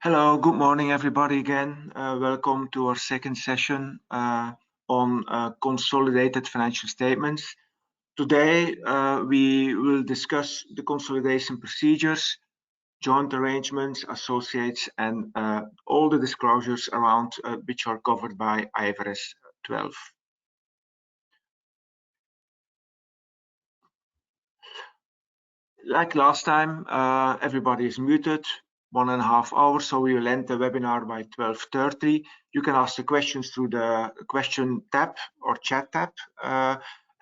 Hello, good morning everybody again. Welcome to our second session on consolidated financial statements. Today we will discuss the consolidation procedures, joint arrangements, associates, and all the disclosures around which are covered by IFRS 12. Like last time, everybody is muted. 1.5 hours, so we will end the webinar by 12:30. You can ask the questions through the question tab or chat tab,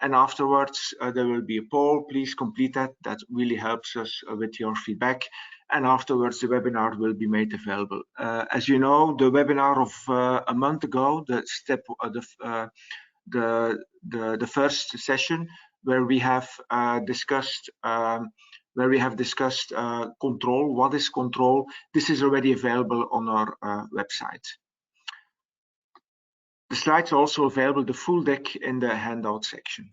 and afterwards there will be a poll. Please complete that. That really helps us with your feedback. And afterwards, the webinar will be made available. As you know, the webinar of a month ago, the first session where we have discussed. Control. What is control? This is already available on our website. The slides are also available, the full deck, in the handout section.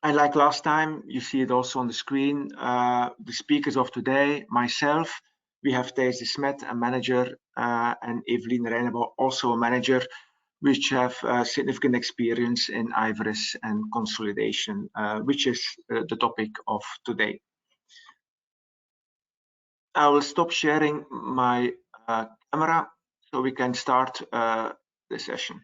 And like last time, you see it also on the screen, the speakers of today, myself, we have Thijs de Smet, a manager, and Evelien Reinebo, also a manager, which have significant experience in IFRS and consolidation, which is the topic of today. I will stop sharing my camera so we can start the session.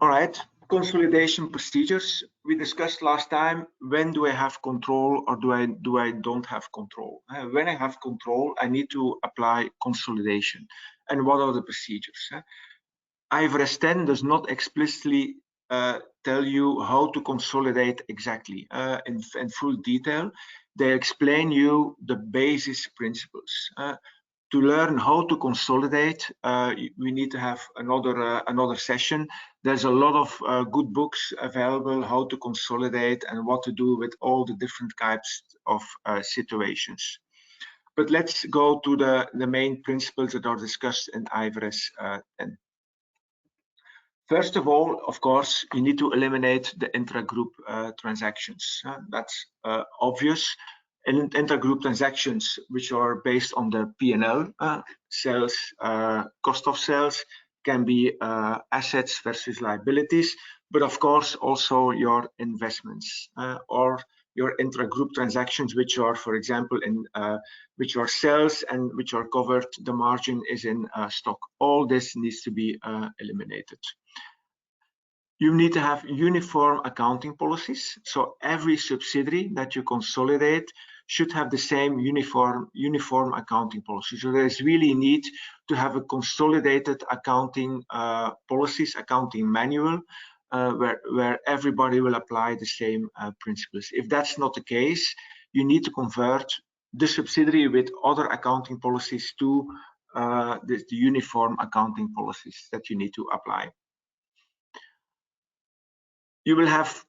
All right, consolidation procedures. We discussed last time, when do I have control or do I don't have control? When I have control, I need to apply consolidation. And what are the procedures? IFRS 10 does not explicitly tell you how to consolidate exactly in full detail. They explain you the basis principles. To learn how to consolidate, we need to have another session. There's a lot of good books available, how to consolidate and what to do with all the different types of situations. But let's go to the main principles that are discussed in IFRS 10. First of all, of course, you need to eliminate the intra-group transactions. That's obvious. In intra-group transactions, which are based on the P&L, sales, cost of sales, can be assets versus liabilities, but of course also your investments or your intra-group transactions, which are, for example, which are sales and which are covered, the margin is in stock. All this needs to be eliminated. You need to have uniform accounting policies. So every subsidiary that you consolidate should have the same uniform accounting policy. So there is really need to have a consolidated accounting policies, accounting manual, where everybody will apply the same principles. If that's not the case, you need to convert the subsidiary with other accounting policies to the uniform accounting policies that you need to apply. You will have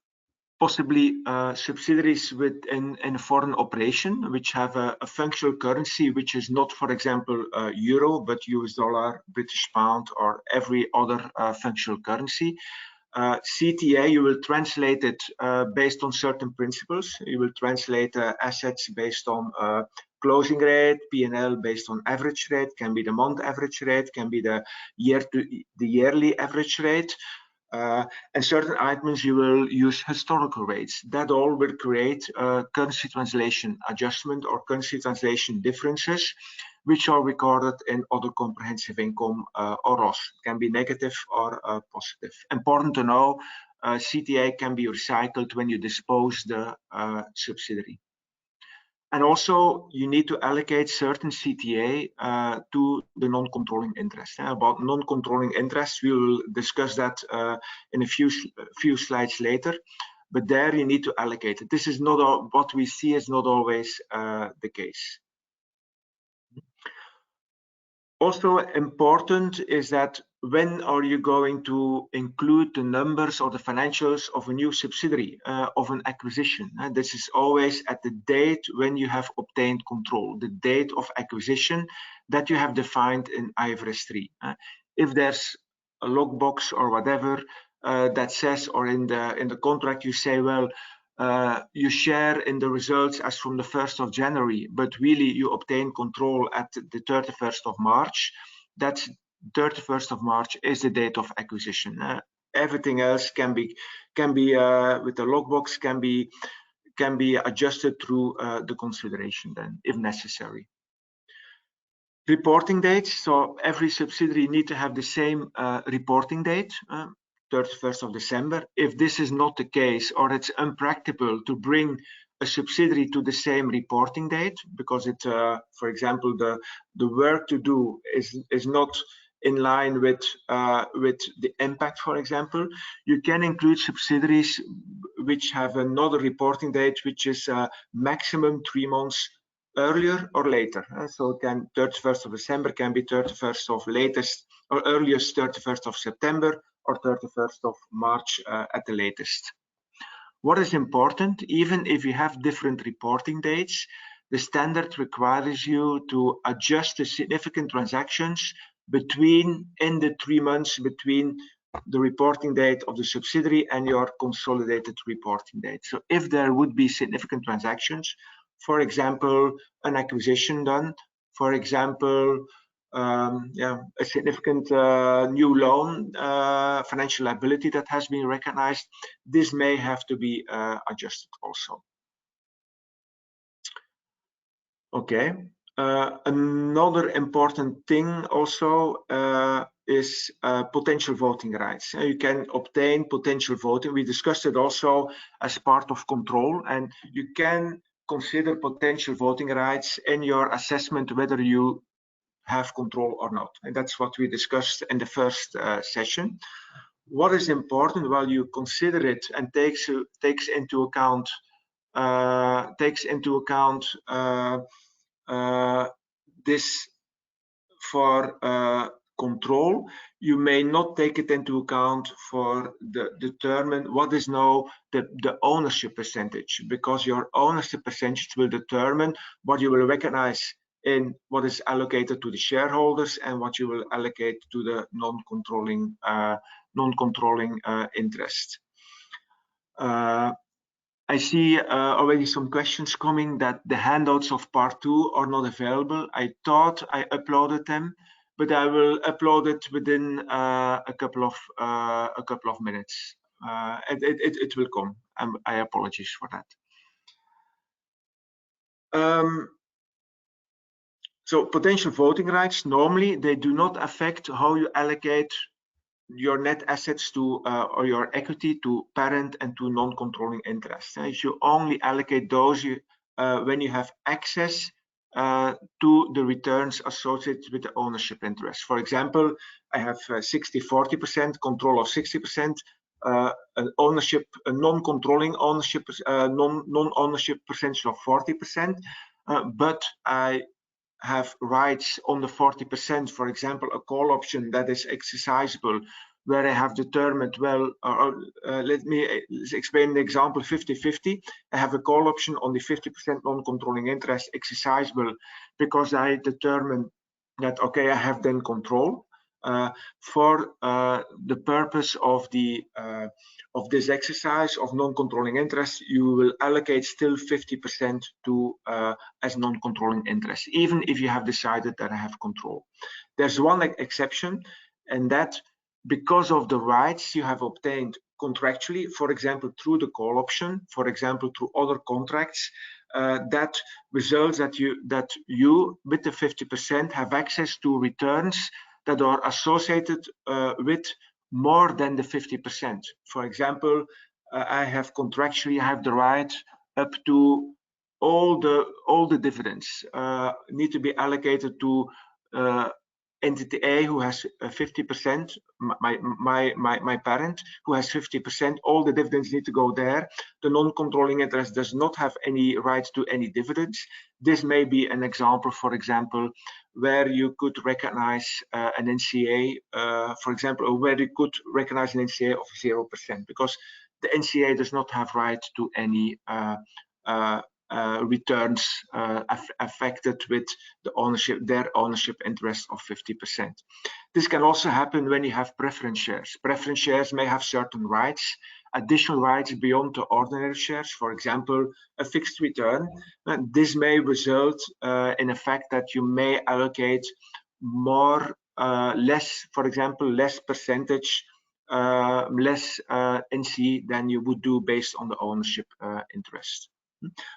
possibly subsidiaries within a foreign operation which have a functional currency which is not, for example, euro, but US dollar, British pound, or every other functional currency. CTA, you will translate it based on certain principles. You will translate assets based on closing rate, P&L based on average rate, can be the month average rate, can be the yearly average rate. And certain items you will use historical rates. That all will create currency translation adjustment or currency translation differences, which are recorded in other comprehensive income or loss. It can be negative or positive. Important to know, CTA can be recycled when you dispose the subsidiary. And also, you need to allocate certain CTA to the non-controlling interest. About non-controlling interest, we will discuss that in a few slides later. But there you need to allocate it. This is not what we see is not always the case. Also important is that when are you going to include the numbers or the financials of a new subsidiary of an acquisition? And this is always at the date when you have obtained control, the date of acquisition that you have defined in IFRS 3. If there's a logbox or whatever that says, or in the contract you say, well, you share in the results as from the 1st of January, but really you obtain control at the 31st of March, that's 31st of March is the date of acquisition. Everything else can be with the logbox can be adjusted through the consideration then, if necessary. Reporting dates. So every subsidiary need to have the same reporting date, 31st of December. If this is not the case, or it's impractical to bring a subsidiary to the same reporting date, because it, for example, the work to do is not in line with the impact, for example, you can include subsidiaries which have another reporting date, which is maximum 3 months earlier or later. So it can 31st of December can be 31st of latest or earliest 31st of September or 31st of March at the latest. What is important, even if you have different reporting dates, the standard requires you to adjust the significant transactions in the 3 months between the reporting date of the subsidiary and your consolidated reporting date. So if there would be significant transactions, for example, an acquisition done, for example, a significant new loan, financial liability that has been recognized, this may have to be adjusted also. Okay. Another important thing also is potential voting rights. You can obtain potential voting. We discussed it also as part of control, and you can consider potential voting rights in your assessment whether you have control or not. And that's what we discussed in the first session. What is important while you consider it and takes into account this for control, you may not take it into account for determine what is now the ownership percentage, because your ownership percentage will determine what you will recognize in what is allocated to the shareholders and what you will allocate to the non-controlling interest. I see already some questions coming that the handouts of part 2 are not available. I thought I uploaded them, but I will upload it within a couple of minutes. It will come. I apologize for that. So potential voting rights, normally they do not affect how you allocate your net assets to or your equity to parent and to non-controlling interests. You only allocate those when you have access to the returns associated with the ownership interest. For example, I have 60-40% control of 60%, an ownership, a non-controlling ownership, non-ownership percentage of 40%, but I have rights on the 40%, for example, a call option that is exercisable, where I have determined, well, let me explain the example 50-50. I have a call option on the 50% non-controlling interest exercisable because I determine that, okay, I have then control. For the purpose of this exercise of non-controlling interest, you will allocate still 50% to as non-controlling interest, even if you have decided that I have control. There's one exception, and that because of the rights you have obtained contractually, for example, through the call option, for example, through other contracts, that results that you with the 50% have access to returns that are associated with more than the 50%. For example, I have contractually have the right up to all the dividends need to be allocated to entity A, who has 50%, my parent, who has 50%. All the dividends need to go there. The non-controlling interest does not have any right to any dividends. This may be an example, for example, where you could recognize an NCA, for example, or where you could recognize an NCA of 0%, because the NCA does not have right to any returns affected with the ownership, their ownership interest of 50%. This can also happen when you have preference shares. Preference shares may have certain rights additional rights beyond the ordinary shares, for example, a fixed return. This may result in a fact that you may allocate more, less, for example, less percentage, less NC than you would do based on the ownership interest.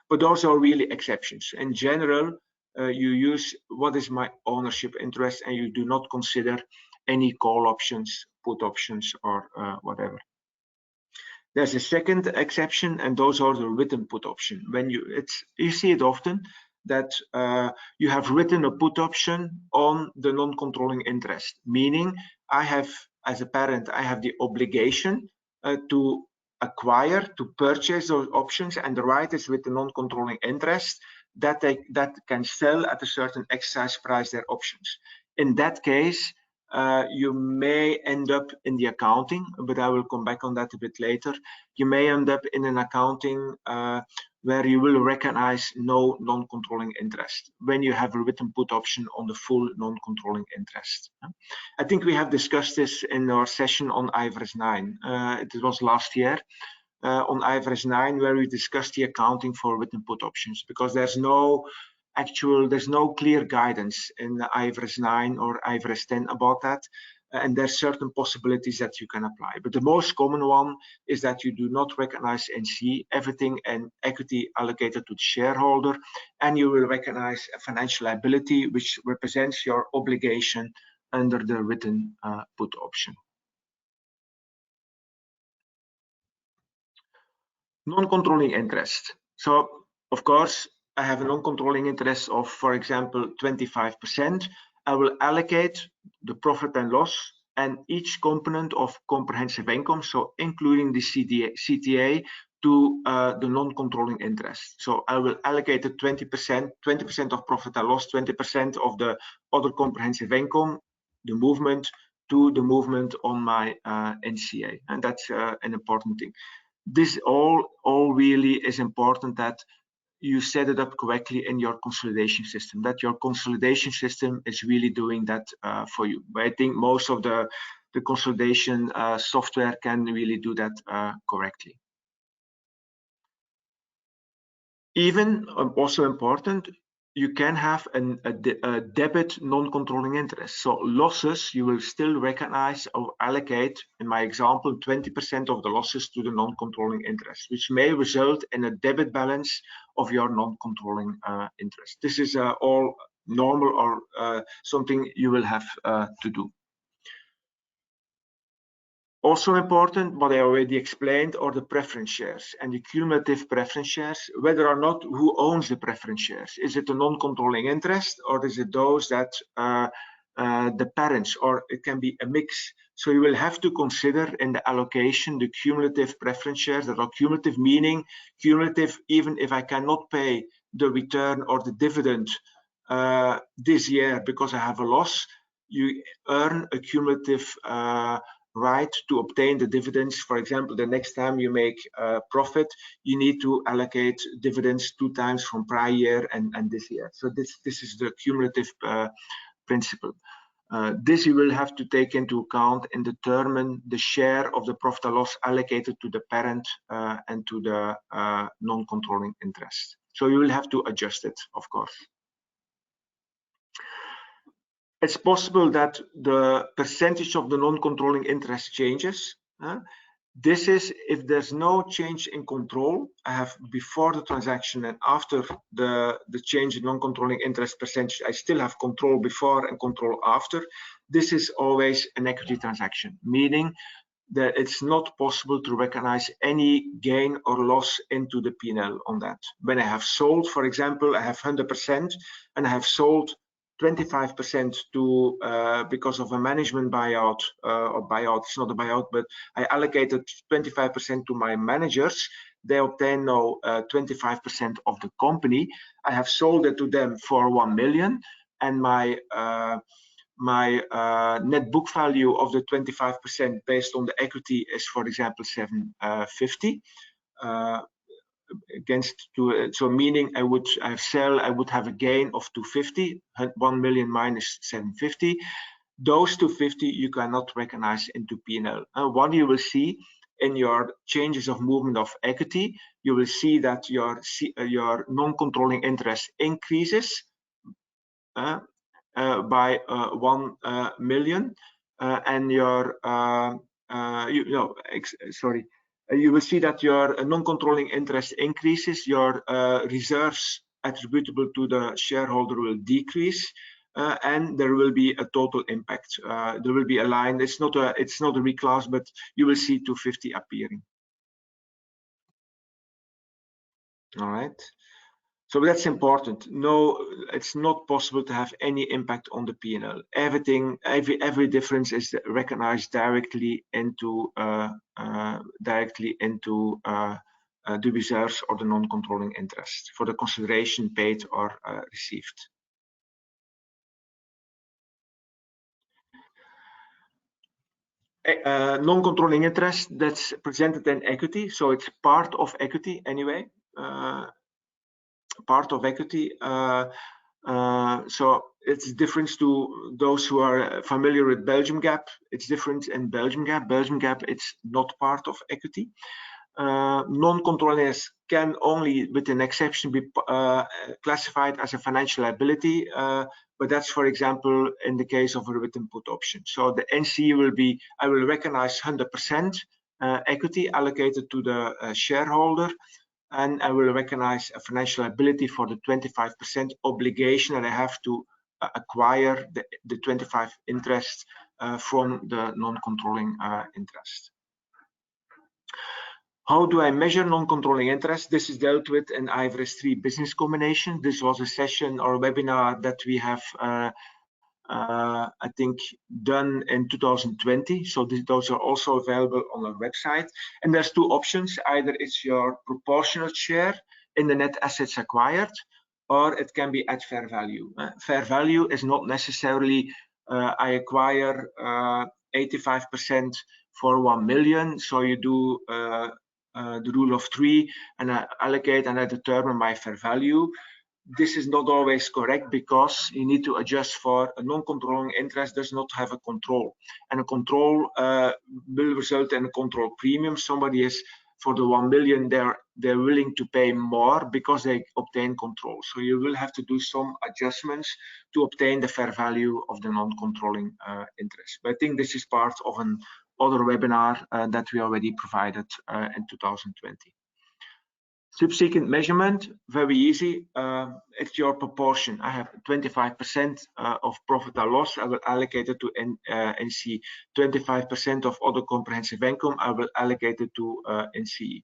But those are really exceptions. In general, you use what is my ownership interest, and you do not consider any call options, put options, or whatever. There's a second exception, and those are the written put option. When you see it often that you have written a put option on the non-controlling interest, meaning I have, as a parent, I have the obligation to acquire, to purchase those options, and the right is with the non-controlling interest that can sell at a certain exercise price their options. In that case, you may end up in the accounting, but I will come back on that a bit later. You may end up in an accounting where you will recognize no non-controlling interest when you have a written put option on the full non-controlling interest. I think we have discussed this in our session on IFRS 9. It was last year on IFRS 9 where we discussed the accounting for written put options, because there's no clear guidance in the IFRS 9 or IFRS 10 about that, and there's certain possibilities that you can apply. But the most common one is that you do not recognize NC, everything and equity allocated to the shareholder, and you will recognize a financial liability which represents your obligation under the written put option. Non-controlling interest. So, of course, I have a non-controlling interest of, for example, 25%. I will allocate the profit and loss and each component of comprehensive income, so including the CTA, to the non-controlling interest. So I will allocate the 20% of profit and loss, 20% of the other comprehensive income, the movement, to the movement on my NCA, and that's an important thing. This all really is important that you set it up correctly in your consolidation system, that your consolidation system is really doing that for you. But I think most of the consolidation software can really do that correctly. Even also important, you can have a debit non-controlling interest. So losses, you will still recognize or allocate, in my example, 20% of the losses to the non-controlling interest, which may result in a debit balance of your non-controlling interest. This is all normal or something you will have to do. Also important, what I already explained, are the preference shares and the cumulative preference shares, whether or not who owns the preference shares. Is it a non-controlling interest, or is it those that the parents, or it can be a mix. So you will have to consider in the allocation the cumulative preference shares that are cumulative, meaning cumulative even if I cannot pay the return or the dividend this year because I have a loss, you earn a cumulative right to obtain the dividends. For example, the next time you make profit, you need to allocate dividends 2 times from prior year and this year. So this is the cumulative principle. This you will have to take into account and determine the share of the profit or loss allocated to the parent and to the non-controlling interest. So you will have to adjust it, of course. It's possible that the percentage of the non-controlling interest changes. This is if there's no change in control. I have before the transaction and after the change in non-controlling interest percentage, I still have control before and control after. This is always an equity transaction, meaning that it's not possible to recognize any gain or loss into the P&L on that. When I have sold, for example, I have 100% and I have sold 25% to because of a management buyout or buyout. It's not a buyout, but I allocated 25% to my managers. They obtain now 25% of the company. I have sold it to them for 1 million, and my net book value of the 25% based on the equity is, for example, 750. So meaning I would have a gain of 250, 1 million minus 750. Those 250 you cannot recognize into P&L. What you will see in your changes of movement of equity, you will see that your non-controlling interest increases by 1 million, and your you will see that your non-controlling interest increases, your reserves attributable to the shareholder will decrease, and there will be a total impact. There will be a line. It's not a reclass, but you will see 250 appearing. All right. So that's important. No, it's not possible to have any impact on the P&L. Every difference is recognized directly into the reserves or the non-controlling interest for the consideration paid or received. Non-controlling interest, that's presented in equity, so it's part of equity anyway. Part of equity. So it's different to those who are familiar with Belgium GAAP. It's different in Belgium GAAP. Belgium GAAP, it's not part of equity. Non-controlling interest can only, with an exception, be classified as a financial liability, but that's, for example, in the case of a written put option. So the NC will be, I will recognize 100% equity allocated to the shareholder, and I will recognize a financial liability for the 25% obligation that I have to acquire the 25 interest from the non-controlling interest. How do I measure non-controlling interest? This is dealt with in IFRS 3 business combination. This was a session or a webinar that we have, I think, done in 2020. So those are also available on our website. And there's two options. Either it's your proportionate share in the net assets acquired, or it can be at fair value. Fair value is not necessarily I acquire 85% for 1 million. So you do the rule of 3 and I allocate and I determine my fair value. This is not always correct because you need to adjust for a non-controlling interest does not have a control, and a control will result in a control premium. Somebody is, for the 1 million, they're willing to pay more because they obtain control. So you will have to do some adjustments to obtain the fair value of the non-controlling interest. But I think this is part of an other webinar that we already provided in 2020. Subsequent measurement, very easy. It's your proportion. I have 25% of profit or loss. I will allocate it to NC. 25% of other comprehensive income. I will allocate it to NC.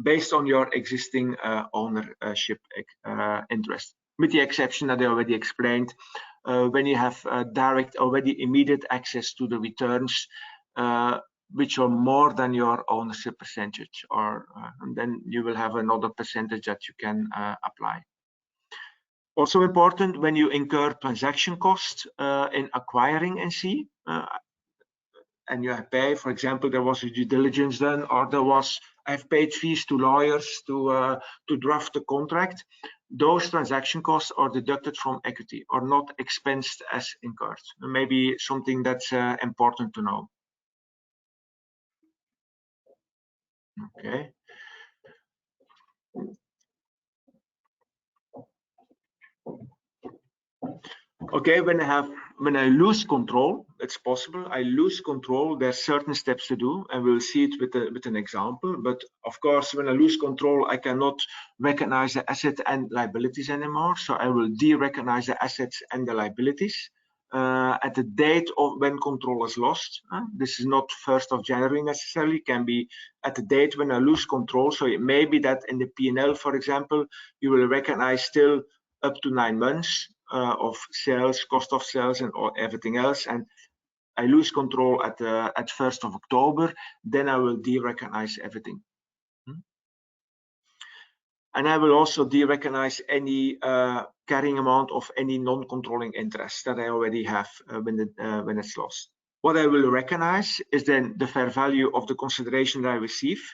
Based on your existing ownership interest, with the exception that I already explained. When you have direct, already immediate access to the returns, which are more than your ownership percentage, or then you will have another percentage that you can apply. Also important, when you incur transaction costs in acquiring NC, and you have paid, for example, there was a due diligence done, or I've paid fees to lawyers to draft the contract. Those transaction costs are deducted from equity, or not expensed as incurred. Maybe something that's important to know. Okay. Okay, when I lose control, it's possible. I lose control. There's certain steps to do, and we'll see it with an example. But of course, when I lose control, I cannot recognize the asset and liabilities anymore. So I will de-recognize the assets and the liabilities at the date of when control is lost. This is not 1st of January necessarily. It can be at the date when I lose control. So it may be that in the P&L, for example, you will recognize still up to 9 months of sales, cost of sales, and everything else, and I lose control at 1st of October, then I will de-recognize everything. And I will also de-recognize any carrying amount of any non-controlling interest that I already have when it's lost. What I will recognize is then the fair value of the consideration that I receive.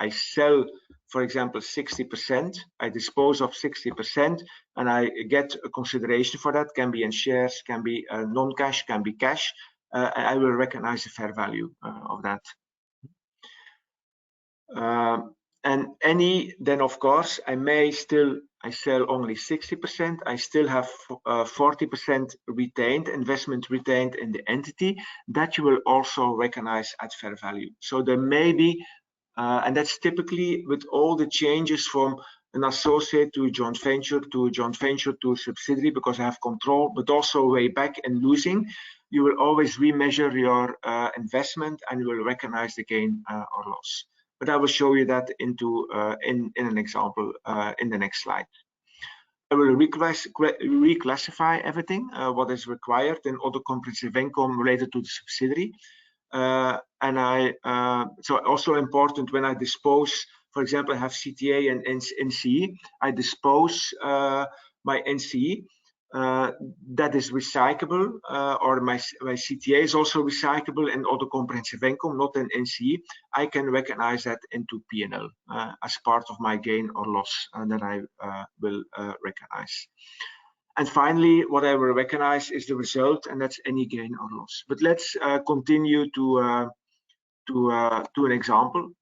I sell, for example, 60%, I dispose of 60%, and I get a consideration for that. Can be in shares, can be non-cash, can be cash. I will recognize the fair value of that. And then of course I sell only 60%. I still have 40% retained, investment retained in the entity that you will also recognize at fair value. So there may be, and that's typically with all the changes from an associate to a joint venture to a joint venture to a subsidiary, because I have control, but also way back and losing, you will always remeasure your investment and you will recognize the gain or loss. But I will show you that in an example in the next slide. I will reclassify everything what is required in other comprehensive income related to the subsidiary. So also important when I dispose, for example, I have CTA and NCE, I dispose my NCE that is recyclable, or my CTA is also recyclable in other comprehensive income, not in NCE. I can recognize that into P&L as part of my gain or loss that I will recognize. And finally, what I will recognize is the result, and that's any gain or loss. But let's continue to an example.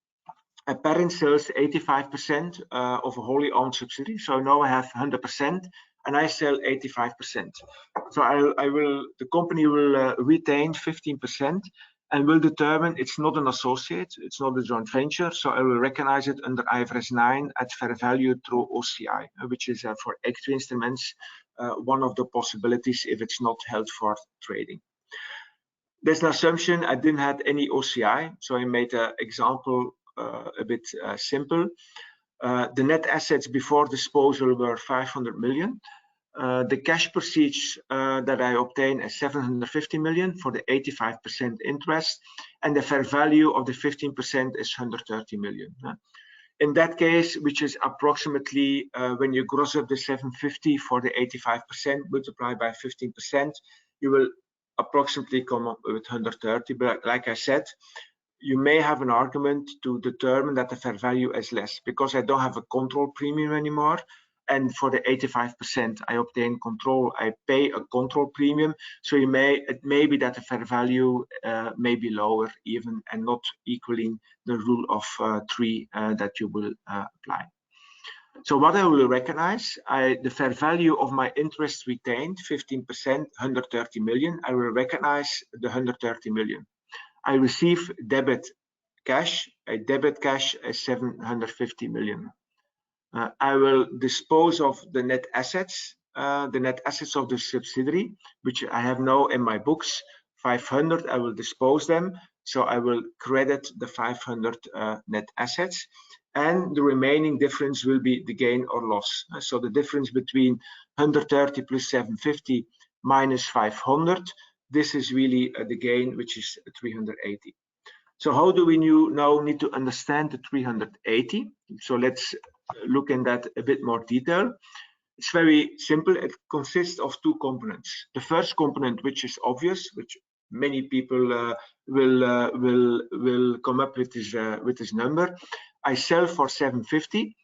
A parent sells 85% of a wholly owned subsidiary. So now I have 100%, and I sell 85%. So the company will retain 15% and will determine it's not an associate, it's not a joint venture. So I will recognize it under IFRS 9 at fair value through OCI, which is for equity instruments, one of the possibilities if it's not held for trading. There's an assumption I didn't have any OCI, so I made an example a bit simple. The net assets before disposal were 500 million. The cash proceeds that I obtained is 750 million for the 85% interest, and the fair value of the 15% is 130 million. In that case, which is approximately when you gross up the 750 for the 85% multiplied by 15%, you will approximately come up with 130. But like I said, you may have an argument to determine that the fair value is less because I don't have a control premium anymore. And for the 85% I obtain control, I pay a control premium. So it may be that the fair value may be lower even and not equaling the rule of 3 that you will apply. So what I will recognize, the fair value of my interest retained, 15%, 130 million. I will recognize the 130 million. I receive debit cash. A debit cash is 750 million. I will dispose of the net assets of the subsidiary, which I have now in my books, 500. I will dispose them. So I will credit the 500 net assets. And the remaining difference will be the gain or loss. So the difference between 130 plus 750 minus 500, this is really the gain, which is 380. So how do we now need to understand the 380? So let's look in that a bit more detail. It's very simple. It consists of two components. The first component, which is obvious, which many people will come up with this number. I sell for 750,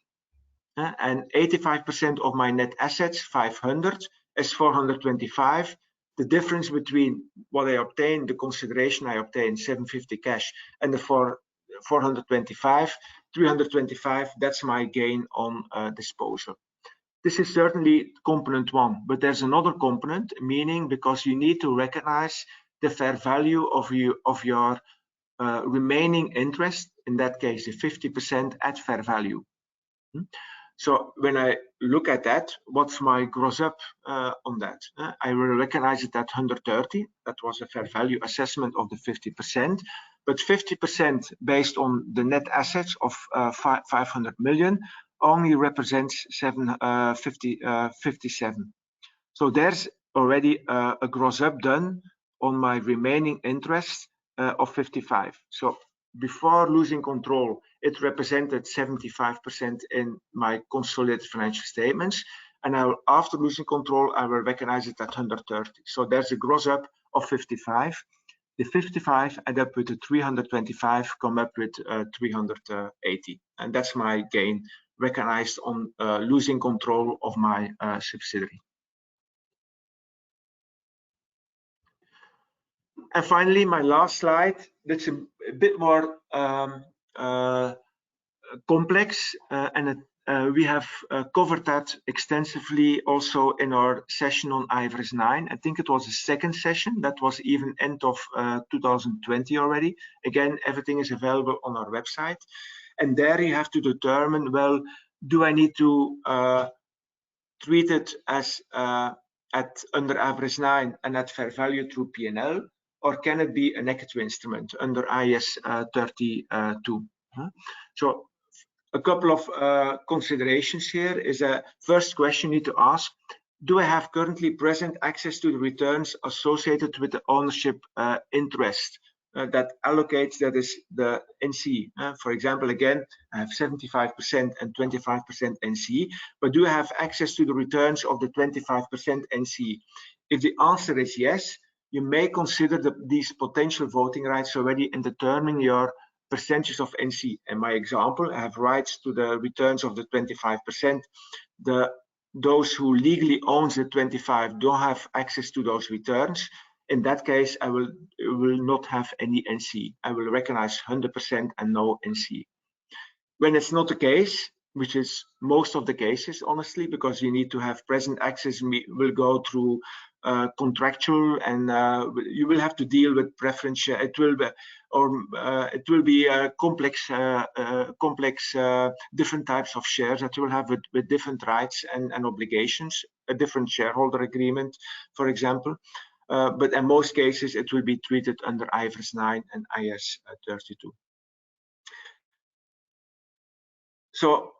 and 85% of my net assets, 500, is 425. The difference between what I obtain, the consideration I obtain, 750 cash, and the 425, 325, that's my gain on disposal. This is certainly component one, but there's another component, meaning because you need to recognize the fair value of your remaining interest, in that case, the 50% at fair value. So when I look at that, what's my gross up on that? I will recognize it at 130. That was a fair value assessment of the 50%, but 50% based on the net assets of 500 million only represents 57. So there's already a gross up done on my remaining interest of 55. So before losing control, it represented 75% in my consolidated financial statements. And after losing control, I will recognize it at 130. So there's a gross up of 55. The 55 add up with the 325, come up with 380. And that's my gain recognized on losing control of my subsidiary. And finally, my last slide, that's a bit more complex, and we have covered that extensively also in our session on IFRS 9. I think it was the second session that was even end of 2020 already. Again, everything is available on our website, and there you have to determine, well, do I need to treat it as under IFRS 9 and at fair value through P&L, or can it be an equity instrument under IAS 32? So a couple of considerations here is a first question you need to ask: do I have currently present access to the returns associated with the ownership interest that allocates, that is the NC? For example, again, I have 75% and 25% NC, but do I have access to the returns of the 25% NC? If the answer is yes, you may consider these potential voting rights already in determining your percentages of NC. In my example, I have rights to the returns of the 25%. Those who legally owns the 25 don't have access to those returns. In that case, I will not have any NC. I will recognize 100% and no NC. When it's not the case, which is most of the cases, honestly, because you need to have present access, will go through contractual, and you will have to deal with preference. It will be a complex different types of shares that you will have with different rights and obligations, a different shareholder agreement, for example. But in most cases, it will be treated under IFRS 9 and IAS 32. So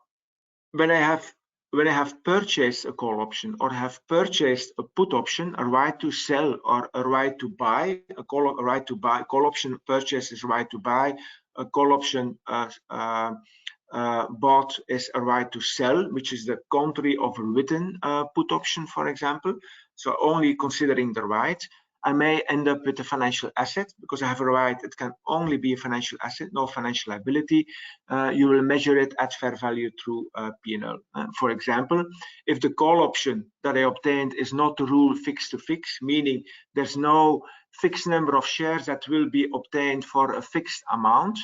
when I have purchased a call option, or have purchased a put option, a right to sell or a right to buy, a right to buy, call option purchase is right to buy, a call option bought is a right to sell, which is the contrary of a written put option, for example. So only considering the right, I may end up with a financial asset, because I have a right. It can only be a financial asset, no financial liability. You will measure it at fair value through P&L. For example, if the call option that I obtained is not the rule fixed to fix, meaning there's no fixed number of shares that will be obtained for a fixed amount.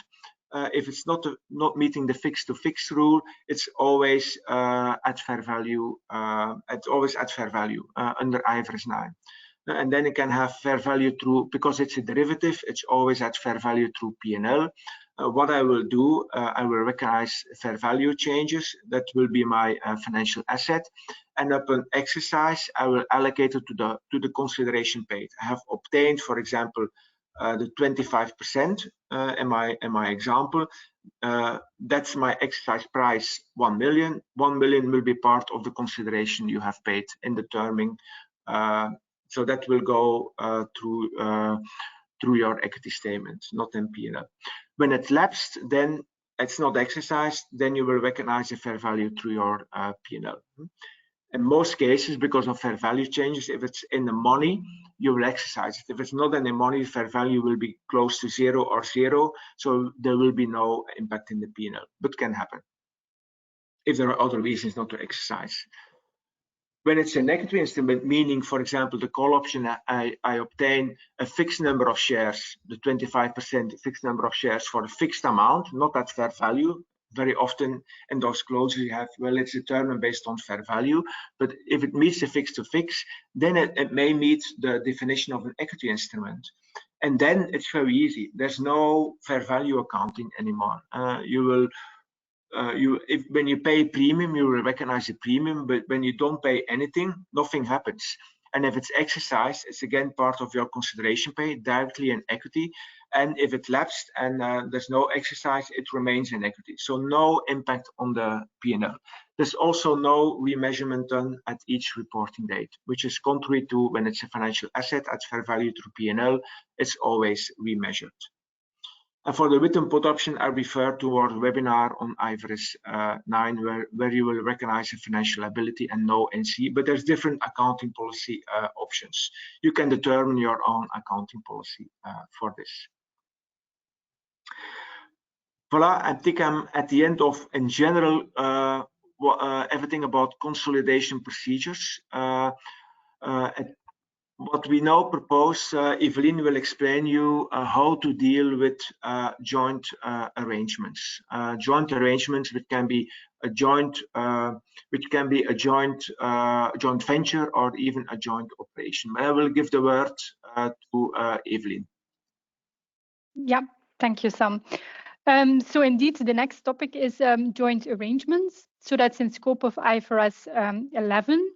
If it's not meeting the fixed to fix rule, it's always at fair value. It's always at fair value under IFRS 9. And then it can have fair value through, because it's a derivative, it's always at fair value through P&L. What I will do, I will recognize fair value changes. That will be my financial asset. And upon exercise, I will allocate it to the consideration paid. I have obtained, for example, the 25% in my example. That's my exercise price, 1 million. 1 million will be part of the consideration you have paid in determining. So that will go through your equity statement, not in P&L. When it lapsed, then it's not exercised. Then you will recognize the fair value through your P&L. In most cases, because of fair value changes, if it's in the money, you will exercise it. If it's not in the money, fair value will be close to 0 or 0, so there will be no impact in the P&L, but can happen if there are other reasons not to exercise. When it's an equity instrument, meaning, for example, the call option, I obtain a fixed number of shares, the 25% fixed number of shares for a fixed amount, not at fair value. Very often in those clauses you have, well, it's determined based on fair value, but if it meets the fixed to fix, then it may meet the definition of an equity instrument. And then it's very easy. There's no fair value accounting anymore. When you pay premium, you will recognize the premium, but when you don't pay anything, nothing happens. And if it's exercised, it's again part of your consideration pay directly in equity. And if it lapsed and there's no exercise, it remains in equity. So no impact on the P&L. There's also no remeasurement done at each reporting date, which is contrary to when it's a financial asset at fair value through P&L, it's always remeasured. And for the written put option, I refer to our webinar on IFRS 9, where you will recognize a financial liability and no NC, but there's different accounting policy options. You can determine your own accounting policy for this. Voilà, I think I'm at the end of, in general, everything about consolidation procedures. what we now propose, Evelyn will explain you how to deal with joint arrangements. Joint arrangements, which can be a joint, joint venture or even a joint operation. I will give the word to Evelyn. Yeah, thank you, Sam. So indeed, the next topic is joint arrangements. So that's in scope of IFRS 11.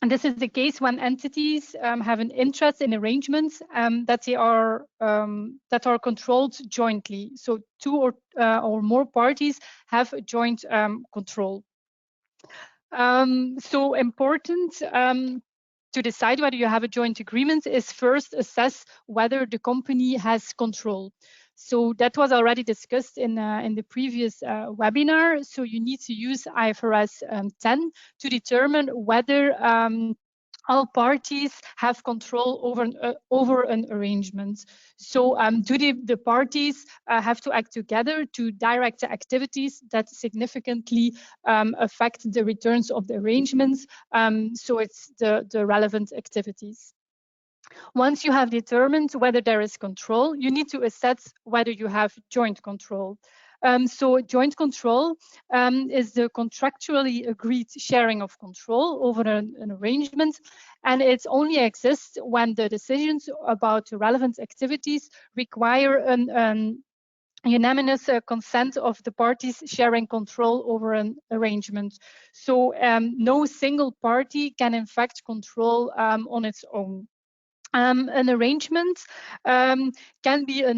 And this is the case when entities have an interest in arrangements that are controlled jointly. So two or more parties have a joint control. So important to decide whether you have a joint agreement is first assess whether the company has control. So that was already discussed in the previous webinar. So you need to use IFRS 10 to determine whether all parties have control over an arrangement. So do the parties have to act together to direct the activities that significantly affect the returns of the arrangements? So it's the relevant activities. Once you have determined whether there is control, you need to assess whether you have joint control. So joint control is the contractually agreed sharing of control over an arrangement, and it only exists when the decisions about relevant activities require an unanimous consent of the parties sharing control over an arrangement. So no single party can in fact control on its own. An arrangement can be a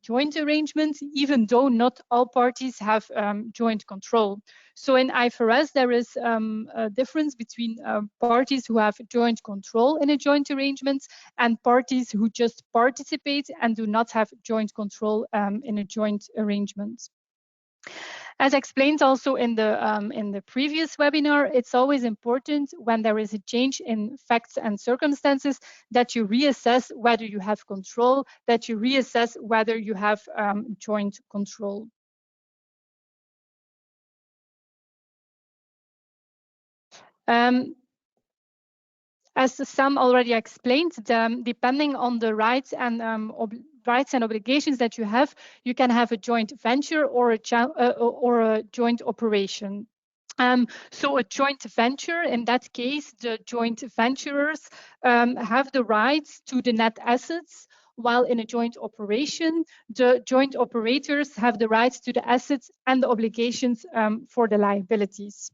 joint arrangement, even though not all parties have joint control. So in IFRS, there is a difference between parties who have joint control in a joint arrangement and parties who just participate and do not have joint control in a joint arrangement. As explained also in the previous webinar, it's always important when there is a change in facts and circumstances that you reassess whether you have control, that you reassess whether you have joint control. As Sam already explained, depending on the rights and obligations that you have, you can have a joint venture or a joint operation. So a joint venture, in that case, the joint venturers have the rights to the net assets, while in a joint operation, the joint operators have the rights to the assets and the obligations for the liabilities.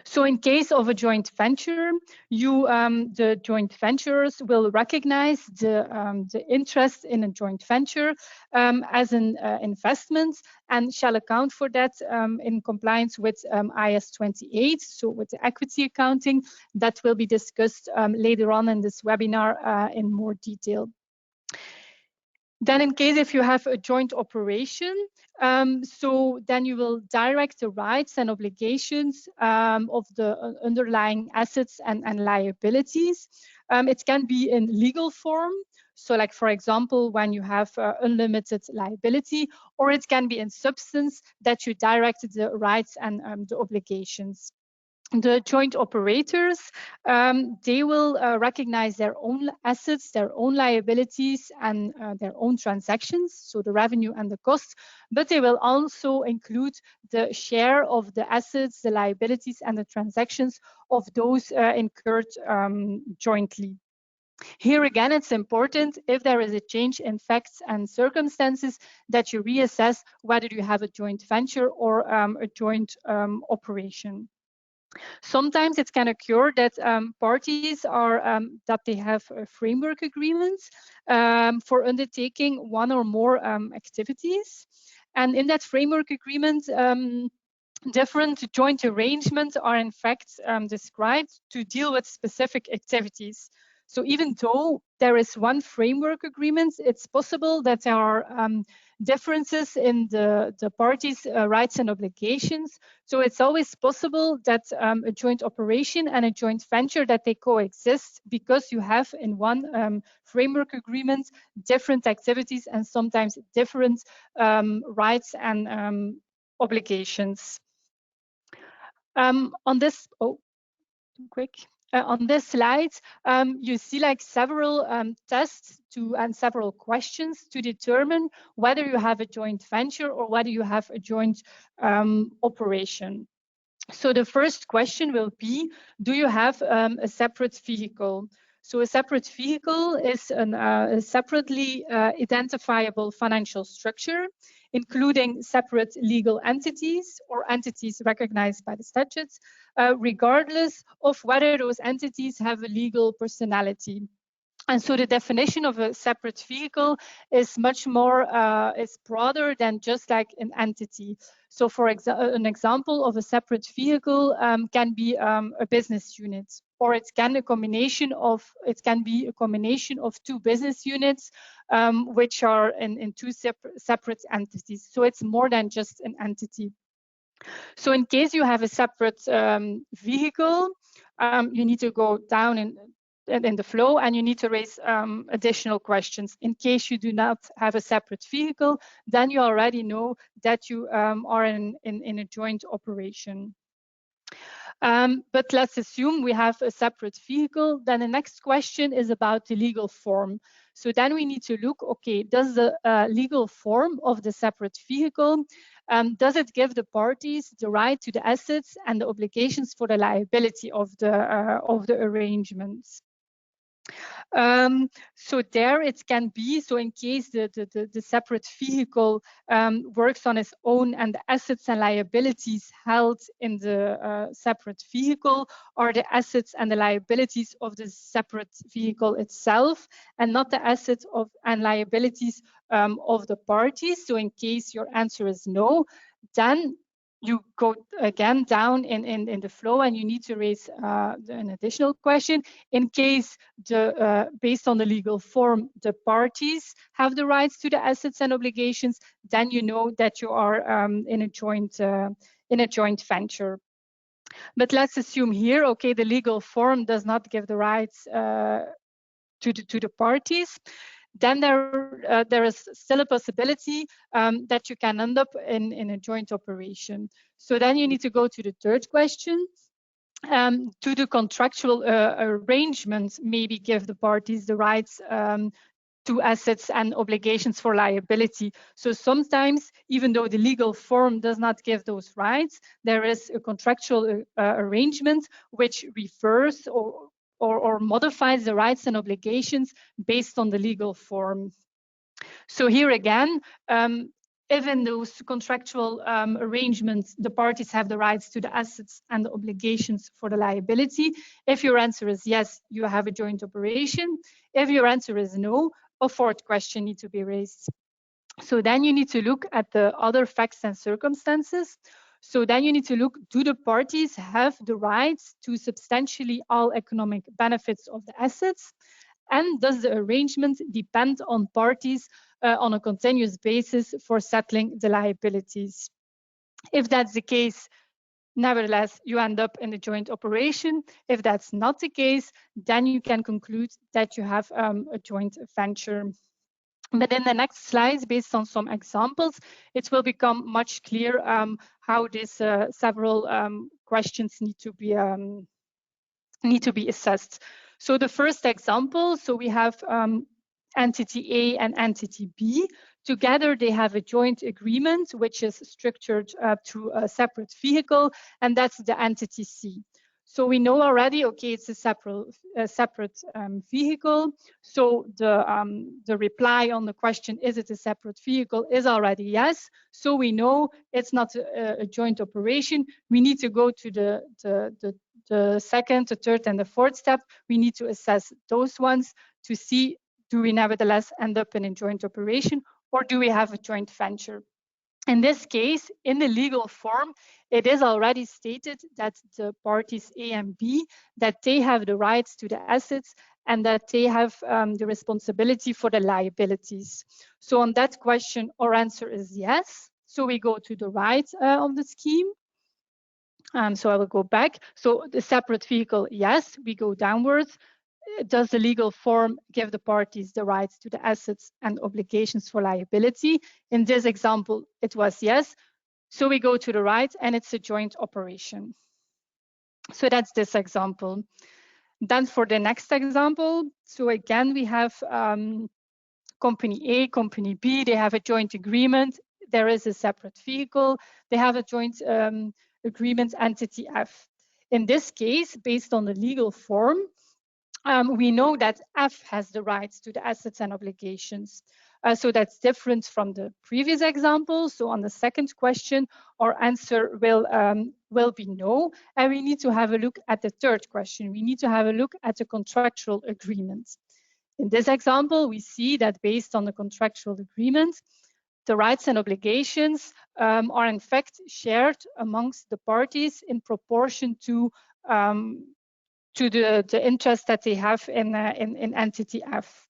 So in case of a joint venture, the joint venturers will recognize the interest in a joint venture as an investment and shall account for that in compliance with IAS 28, so with the equity accounting that will be discussed later on in this webinar in more detail. Then in case if you have a joint operation, so then you will direct the rights and obligations of the underlying assets and liabilities. It can be in legal form, so like for example, when you have unlimited liability, or it can be in substance that you direct the rights and the obligations. The joint operators, they will recognize their own assets, their own liabilities, and their own transactions, so the revenue and the cost, but they will also include the share of the assets, the liabilities, and the transactions of those incurred jointly. Here again, it's important if there is a change in facts and circumstances that you reassess whether you have a joint venture or a joint operation. Sometimes it can occur that parties are that they have framework agreements for undertaking one or more activities, and in that framework agreement, different joint arrangements are in fact described to deal with specific activities. So even though there is one framework agreement, it's possible that there are differences in the parties' rights and obligations. So it's always possible that a joint operation and a joint venture that they coexist because you have in one framework agreement different activities and sometimes different rights and obligations. On this, quick. on this slide, you see like several tests and several questions to determine whether you have a joint venture or whether you have a joint operation. So the first question will be, do you have a separate vehicle? So a separate vehicle is a separately identifiable financial structure, including separate legal entities or entities recognized by the statutes, regardless of whether those entities have a legal personality. And so the definition of a separate vehicle is much more, is broader than just like an entity. So for an example of a separate vehicle can be a business unit, or it can be a combination of two business units which are in two separate entities. So it's more than just an entity. So in case you have a separate vehicle, you need to go down in the flow, and you need to raise additional questions. In case you do not have a separate vehicle, then you already know that you are in a joint operation. But let's assume we have a separate vehicle. Then the next question is about the legal form. So then we need to look, okay, does the legal form of the separate vehicle, does it give the parties the right to the assets and the obligations for the liability of the arrangements? So there it can be, so in case the separate vehicle works on its own and the assets and liabilities held in the separate vehicle are the assets and the liabilities of the separate vehicle itself, and not the assets and liabilities of the parties. So in case your answer is no, then you go again down in the flow, and you need to raise an additional question. In case based on the legal form, the parties have the rights to the assets and obligations, then you know that you are in a joint venture. But let's assume here, okay, the legal form does not give the rights to the parties. Then there is still a possibility that you can end up in a joint operation. So then you need to go to the third question. Do the contractual arrangements maybe give the parties the rights to assets and obligations for liability? So sometimes, even though the legal form does not give those rights, there is a contractual arrangement which refers or modifies the rights and obligations based on the legal form. So here again, if in those contractual arrangements, the parties have the rights to the assets and the obligations for the liability, if your answer is yes, you have a joint operation. If your answer is no, a fourth question needs to be raised. So then you need to look at the other facts and circumstances. So then you need to look, do the parties have the rights to substantially all economic benefits of the assets? And does the arrangement depend on parties on a continuous basis for settling the liabilities? If that's the case, nevertheless, you end up in a joint operation. If that's not the case, then you can conclude that you have a joint venture. But in the next slides, based on some examples, it will become much clearer how these several questions need to be assessed. So the first example, so we have entity A and entity B. Together, they have a joint agreement, which is structured through a separate vehicle, and that's the entity C. So we know already, okay, it's a separate vehicle. So the reply on the question, is it a separate vehicle, is already yes. So we know it's not a joint operation. We need to go to the second, the third, and the fourth step. We need to assess those ones to see, do we nevertheless end up in a joint operation, or do we have a joint venture? In this case, in the legal form, it is already stated that the parties A and B, that they have the rights to the assets and that they have the responsibility for the liabilities. So on that question, our answer is yes. So we go to the right of the scheme. So I will go back. So the separate vehicle, yes, we go downwards. Does the legal form give the parties the rights to the assets and obligations for liability? In this example, it was yes. So we go to the right, and it's a joint operation. So that's this example. Then for the next example, so again, we have company A, company B, they have a joint agreement. There is a separate vehicle. They have a joint agreement, entity F. In this case, based on the legal form, we know that F has the rights to the assets and obligations. So that's different from the previous example. So on the second question, our answer will be no. And we need to have a look at the third question. We need to have a look at the contractual agreement. In this example, we see that based on the contractual agreement, the rights and obligations are in fact shared amongst the parties in proportion to the interest that they have in entity F.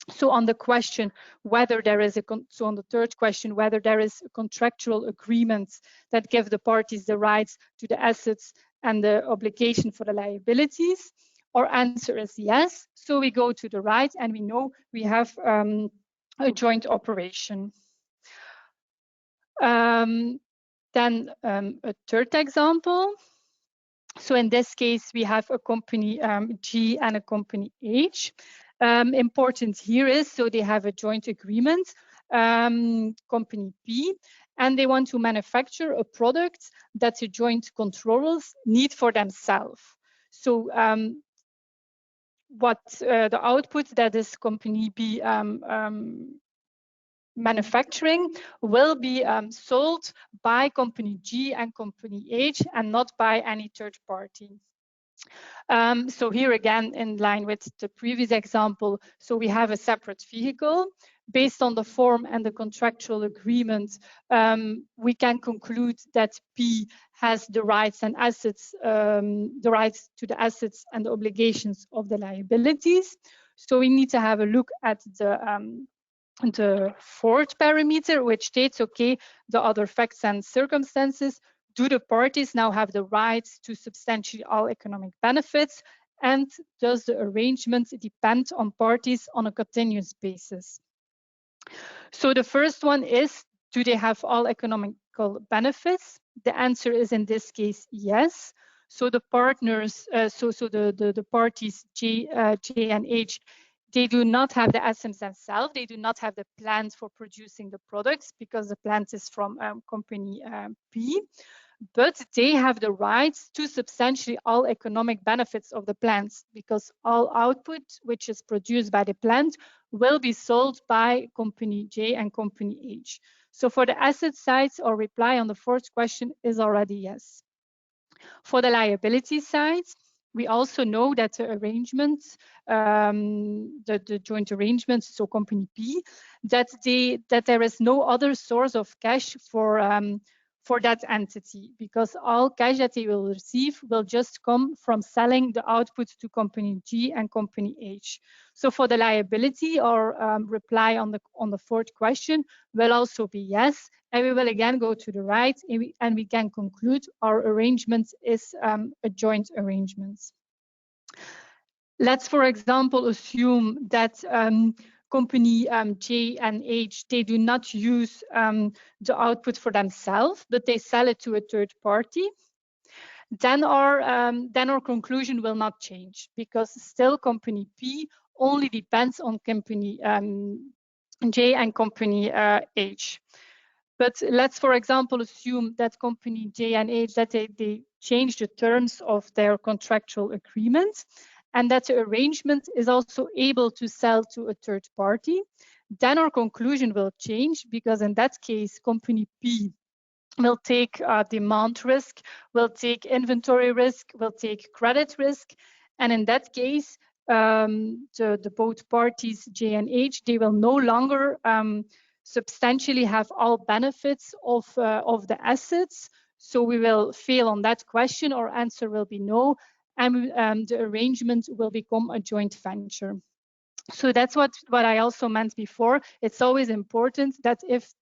So on the question whether there is on the third question, whether there is a contractual agreement that give the parties the rights to the assets and the obligation for the liabilities, our answer is yes. So we go to the right and we know we have a joint operation. Then a third example. So in this case, we have a company G and a company H. Important here is, so they have a joint agreement, company P, and they want to manufacture a product that the joint controllers need for themselves. So what the output that is company B manufacturing will be sold by company G and company H and not by any third party. So here again, in line with the previous example, so we have a separate vehicle. Based on the form and the contractual agreement, we can conclude that P has the rights and assets, the rights to the assets and the obligations of the liabilities. So we need to have a look at the fourth parameter, which states, okay, the other facts and circumstances. Do the parties now have the rights to substantially all economic benefits? And does the arrangement depend on parties on a continuous basis? So the first one is, do they have all economical benefits? The answer is in this case, yes. So the partners, the parties J and H, they do not have the assets themselves. They do not have the plans for producing the products because the plant is from company P. But they have the rights to substantially all economic benefits of the plants because all output which is produced by the plant will be sold by company J and company H. So for the asset side, our reply on the fourth question is already yes. For the liability side, we also know that the arrangements, the joint arrangements, so company P, that there is no other source of cash for that entity because all cash that they will receive will just come from selling the output to company G and company H. So for the liability, our reply on the fourth question will also be yes. And we will again go to the right and we can conclude our arrangement is a joint arrangement. Let's, for example, assume that company J and H, they do not use the output for themselves, but they sell it to a third party. Then our conclusion will not change because still company P only depends on company J and company H. But let's, for example, assume that company J and H, that they change the terms of their contractual agreement and that the arrangement is also able to sell to a third party. Then our conclusion will change because in that case, company P will take demand risk, will take inventory risk, will take credit risk. And in that case, the both parties, J and H, they will no longer substantially have all benefits of the assets. So we will fail on that question. Our answer will be no. And the arrangement will become a joint venture. So that's what I also meant before. It's always important that if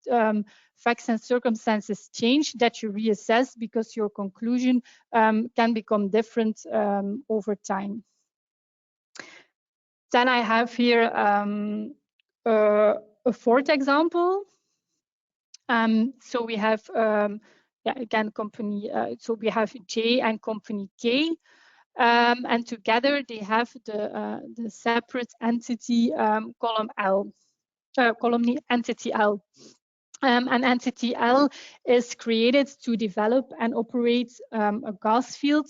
facts and circumstances change, that you reassess because your conclusion can become different over time. Then I have here a fourth example. So we have, again, company, so we have J and company K. and together they have the separate entity column L, column entity L. And entity L is created to develop and operate a gas field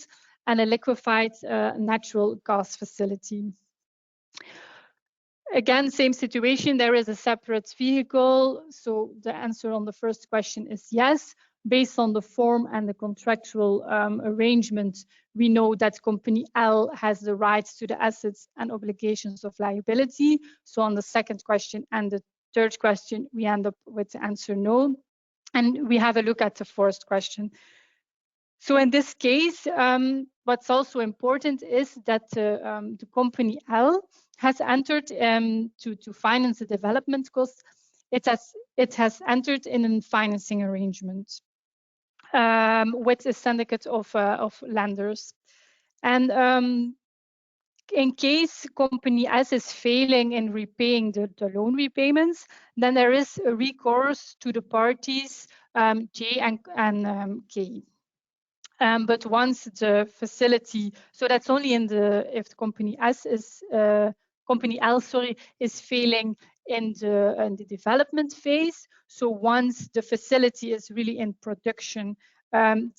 and a liquefied natural gas facility. Again, same situation, there is a separate vehicle. So the answer on the first question is yes. Based on the form and the contractual arrangement, we know that company L has the rights to the assets and obligations of liability. So on the second question and the third question, we end up with the answer no. And we have a look at the first question. So in this case, what's also important is that the company L has entered to finance the development costs. It has entered in a financing arrangement with a syndicate of lenders. And in case company S is failing in repaying the loan repayments, then there is a recourse to the parties J and K. But once the facility, so that's only in if the company S is company L, sorry, is failing in the development phase. So once the facility is really in production, then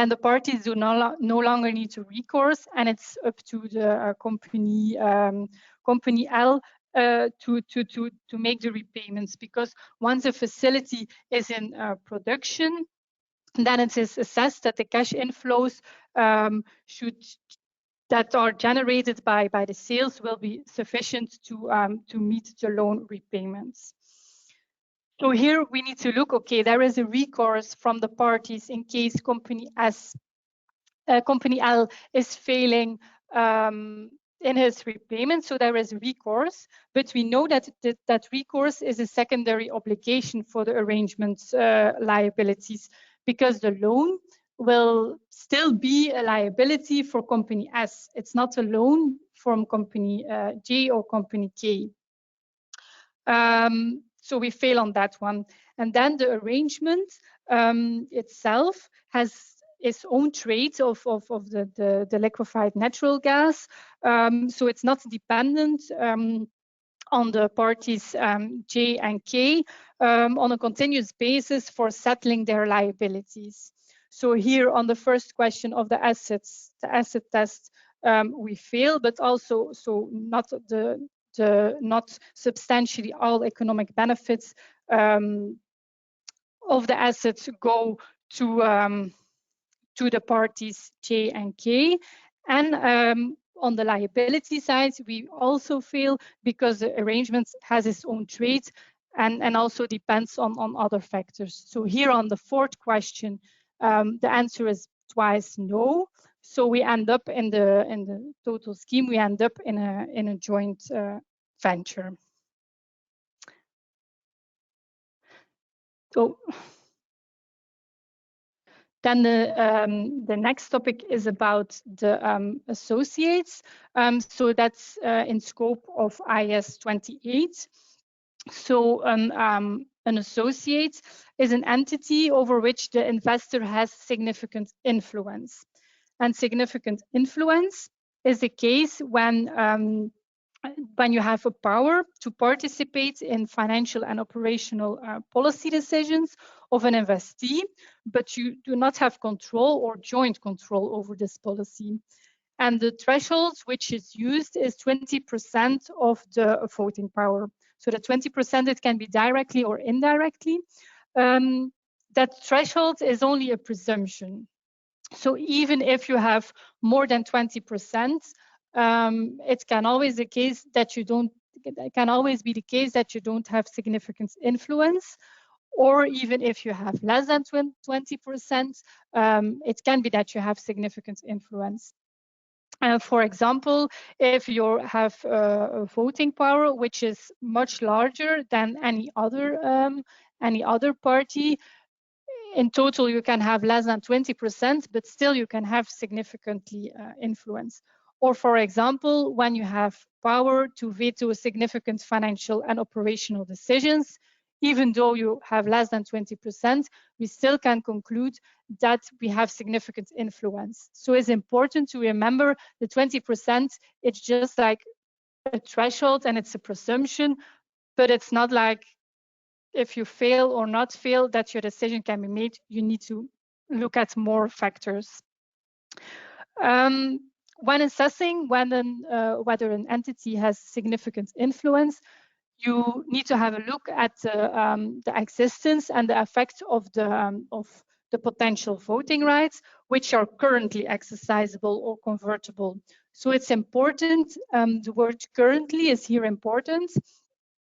the parties do no longer need to recourse, and it's up to the company L to make the repayments. Because once a facility is in production, then it is assessed that the cash inflows that are generated by the sales will be sufficient to meet the loan repayments. So here we need to look, okay, there is a recourse from the parties in case company L is failing in his repayment, so there is recourse, but we know that that recourse is a secondary obligation for the arrangement liabilities, because the loan will still be a liability for company S. It's not a loan from company J or company K. So we fail on that one. And then the arrangement itself has its own trade of the liquefied natural gas. So it's not dependent on the parties J and K on a continuous basis for settling their liabilities. So here on the first question of the assets, the asset test, we fail, but also so not substantially all economic benefits of the assets go to the parties J and K. And on the liability side, we also fail because the arrangement has its own trade and also depends on other factors. So here on the fourth question, the answer is twice no. So we end up in the total scheme, we end up in a joint venture. So then the next topic is about the associates. So that's in scope of IAS 28. So an associate is an entity over which the investor has significant influence. And significant influence is the case when you have a power to participate in financial and operational policy decisions of an investee, but you do not have control or joint control over this policy. And the threshold which is used is 20% of the voting power. So the 20%, it can be directly or indirectly. That threshold is only a presumption. So even if you have more than 20%, it can always be the case that you don't have significant influence. Or even if you have less than 20%, it can be that you have significant influence. For example, if you have a voting power which is much larger than any other party, in total you can have less than 20%, but still you can have significantly influence. Or for example, when you have power to veto significant financial and operational decisions, even though you have less than 20%, we still can conclude that we have significant influence. So it's important to remember the 20%, it's just like a threshold and it's a presumption, but it's not like if you fail or not fail that your decision can be made. You need to look at more factors. When assessing whether an entity has significant influence, you need to have a look at the existence and the effect of the potential voting rights, which are currently exercisable or convertible. So it's important, the word currently is here important.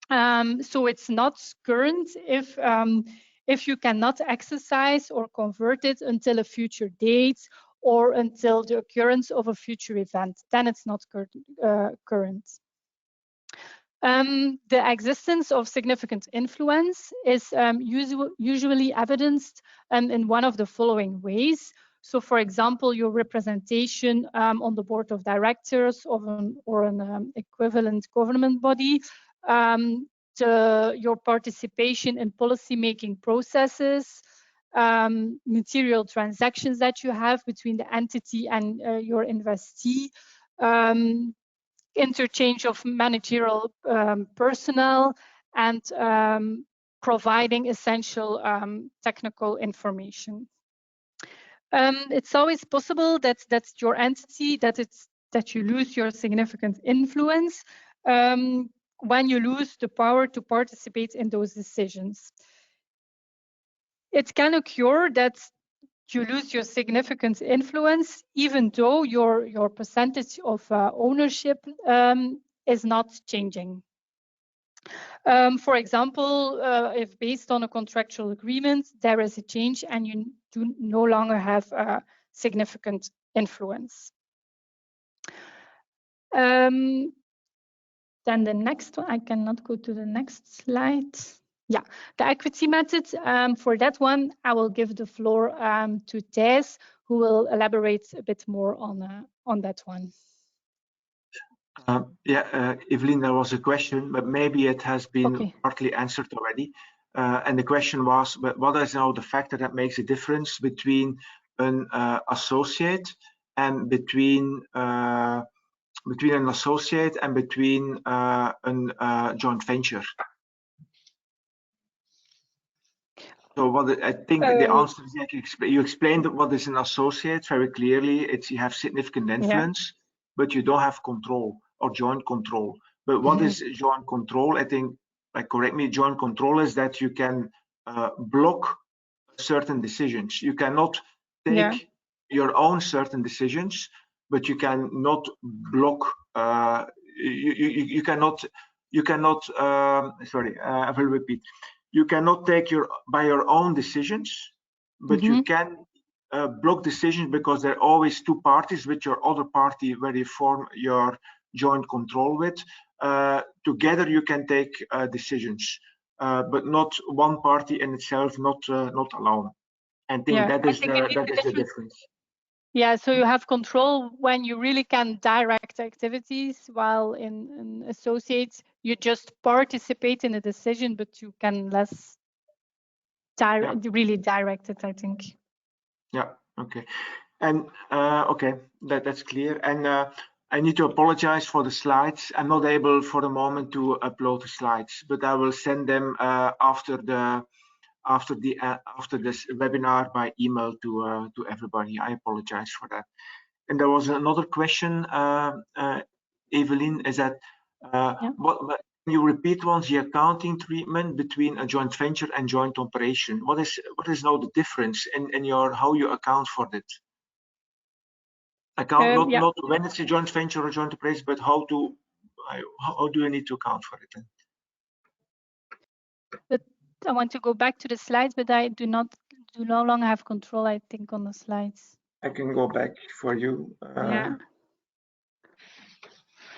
So it's not current if you cannot exercise or convert it until a future date or until the occurrence of a future event, then it's not current. The existence of significant influence is usually evidenced in one of the following ways. So, for example, your representation on the board of directors of an equivalent government body, your participation in policy-making processes, material transactions that you have between the entity and your investee, interchange of managerial personnel, and providing essential technical information. It's always possible that your entity, that you lose your significant influence when you lose the power to participate in those decisions. It can occur that you lose your significant influence even though your percentage of ownership is not changing. For example, if based on a contractual agreement, there is a change and you do no longer have significant influence. Then the next one, I cannot go to the next slide. Yeah, the equity method. For that one, I will give the floor to Thijs, who will elaborate a bit more on that one. Evelyn, there was a question, but maybe it has been partly answered already. And the question was, but what is now the factor that makes a difference between an associate and between an associate and between a joint venture? So what I think the answer is that you explained what is an associate very clearly. It's you have significant influence, but you don't have control or joint control. But what is joint control? I think, correct me, joint control is that you can block certain decisions. You cannot take your own certain decisions, but you cannot block. You cannot. Sorry, I will repeat. You cannot take your own decisions, but you can block decisions because there are always two parties with your other party where you form your joint control with. Together you can take decisions, but not one party in itself, not alone. And I think that is the difference. Yeah, so you have control when you really can direct activities, while in associates you just participate in a decision, but you can less really direct it, I think. Yeah, okay. And okay, that's clear. And I need to apologize for the slides. I'm not able for the moment to upload the slides, but I will send them after this webinar by email to everybody. I apologize for that. And there was another question, Evelyn, is that what can you repeat once the accounting treatment between a joint venture and joint operation? What is now the difference in your how you account for it? Not when it's a joint venture or joint operation, but how do you need to account for it? But I want to go back to the slides, but I do no longer have control, I think, on the slides. I can go back for you.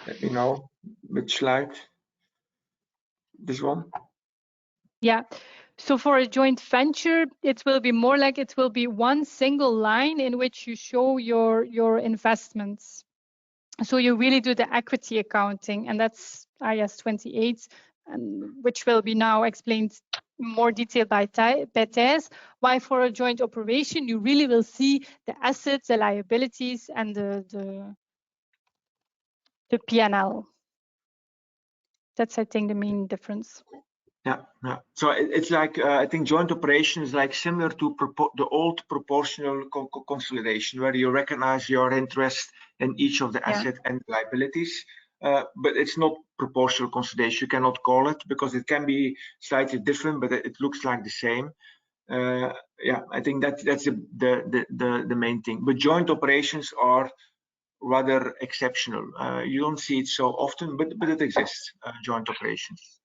Let me know which slide. This one? Yeah. So for a joint venture, it will be more like it will be one single line in which you show your investments. So you really do the equity accounting, and that's IAS 28. and which will be now explained in more detail by Thijs, why for a joint operation you really will see the assets, the liabilities, and the P&L. That's, I think, the main difference. Yeah. So it's like I think joint operation is like similar to the old proportional consolidation, where you recognize your interest in each of the asset and liabilities, but it's not proportional consolidation. You cannot call it because it can be slightly different, but it looks like the same. Yeah, I think that's the main thing. But joint operations are rather exceptional. You don't see it so often, but it exists. Joint operations.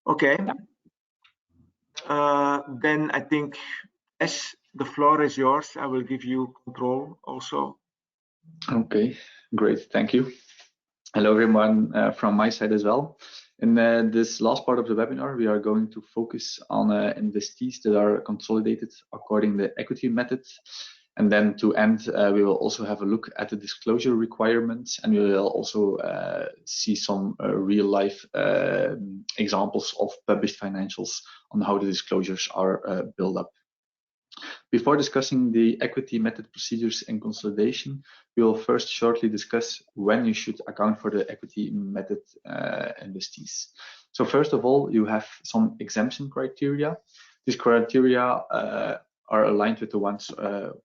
Okay. Then I think, as the floor is yours, I will give you control also. Okay, great. Thank you. Hello, everyone, from my side as well. In this last part of the webinar, we are going to focus on investees that are consolidated according to the equity method. And then to end, we will also have a look at the disclosure requirements, and we will also see some real life examples of published financials on how the disclosures are built up. Before discussing the equity method procedures and consolidation, we will first shortly discuss when you should account for the equity method investees. So first of all, you have some exemption criteria. These criteria are aligned with the ones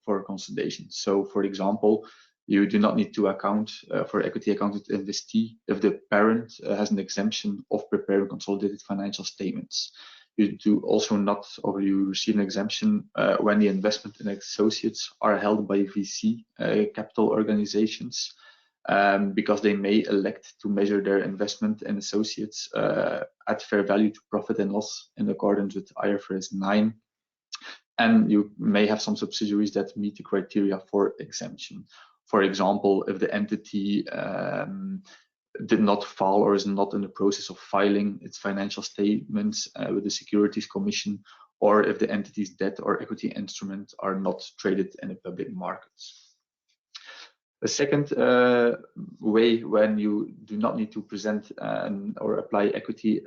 for consolidation. So for example, you do not need to account for equity accounted investee if the parent has an exemption of preparing consolidated financial statements. You do also not, or you receive an exemption when the investment in associates are held by VC capital organizations, because they may elect to measure their investment in associates at fair value to profit and loss in accordance with IFRS 9. And you may have some subsidiaries that meet the criteria for exemption. For example, if the entity did not file or is not in the process of filing its financial statements with the Securities Commission, or if the entity's debt or equity instruments are not traded in the public markets. A second way when you do not need to present or apply equity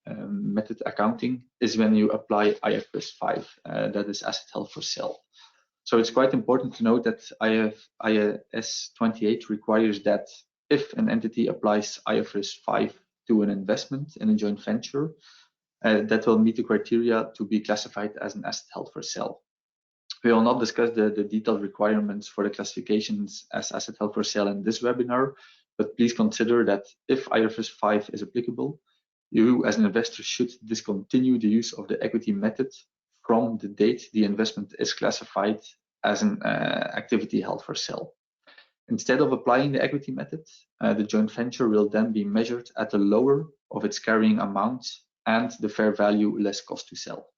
method accounting is when you apply IFRS 5, that is asset held for sale. So it's quite important to note that IAS 28 requires that if an entity applies IFRS 5 to an investment in a joint venture, that will meet the criteria to be classified as an asset held for sale. We will not discuss the detailed requirements for the classifications as asset held for sale in this webinar, but please consider that if IFRS 5 is applicable, you as an investor should discontinue the use of the equity method from the date the investment is classified as an activity held for sale. Instead of applying the equity method, the joint venture will then be measured at the lower of its carrying amount and the fair value less cost to sell.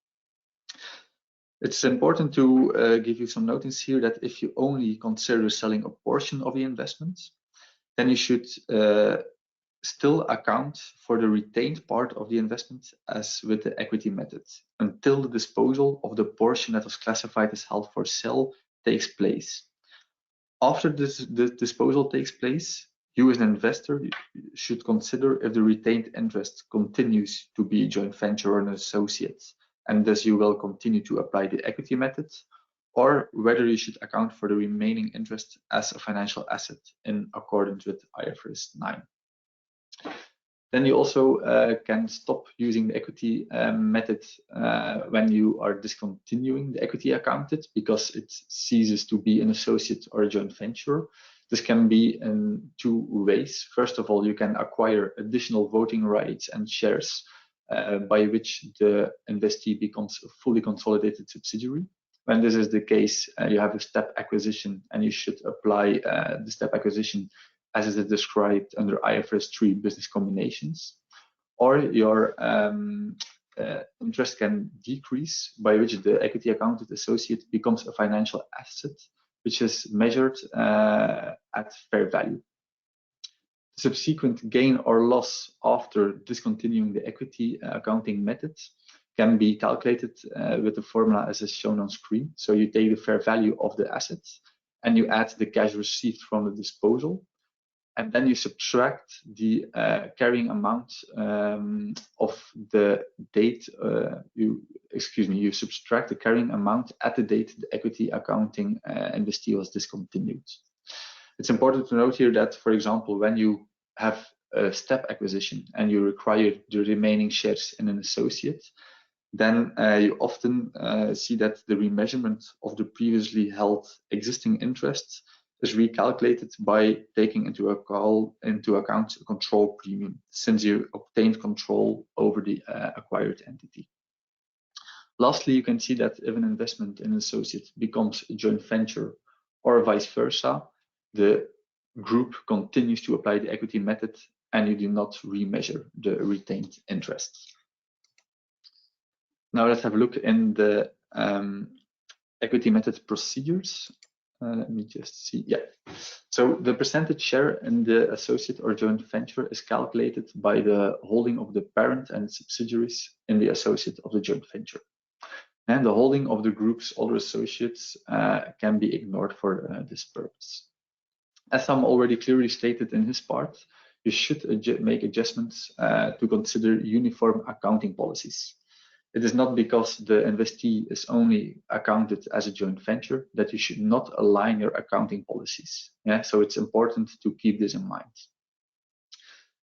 It's important to give you some notice here that if you only consider selling a portion of the investment, then you should still account for the retained part of the investment as with the equity method until the disposal of the portion that was classified as held for sale takes place. After the disposal takes place, you as an investor should consider if the retained interest continues to be a joint venture or an associate, and thus you will continue to apply the equity method, or whether you should account for the remaining interest as a financial asset in accordance with IFRS 9. Then you also can stop using the equity method when you are discontinuing the equity accounted because it ceases to be an associate or a joint venture. This can be in two ways. First of all, you can acquire additional voting rights and shares by which the investee becomes a fully consolidated subsidiary. When this is the case, you have a step acquisition, and you should apply the step acquisition as is described under IFRS 3 business combinations. Or your interest can decrease, by which the equity accounted associate becomes a financial asset, which is measured at fair value. Subsequent gain or loss after discontinuing the equity accounting method can be calculated with the formula as is shown on screen. So you take the fair value of the assets and you add the cash received from the disposal, and then you subtract the carrying amount of the date. You subtract the carrying amount at the date the equity accounting investee was discontinued. It's important to note here that, for example, when you have a step acquisition and you require the remaining shares in an associate, then you often see that the remeasurement of the previously held existing interests is recalculated by taking into account a control premium, since you obtained control over the acquired entity. Lastly, you can see that if an investment in an associate becomes a joint venture or vice versa, the group continues to apply the equity method and you do not remeasure the retained interest. Now let's have a look in the equity method procedures. Let me just see. Yeah. So the percentage share in the associate or joint venture is calculated by the holding of the parent and subsidiaries in the associate of the joint venture. And the holding of the group's other associates can be ignored for this purpose. As Sam already clearly stated in his part, you should make adjustments to consider uniform accounting policies. It is not because the investee is only accounted as a joint venture that you should not align your accounting policies. Yeah, so it's important to keep this in mind.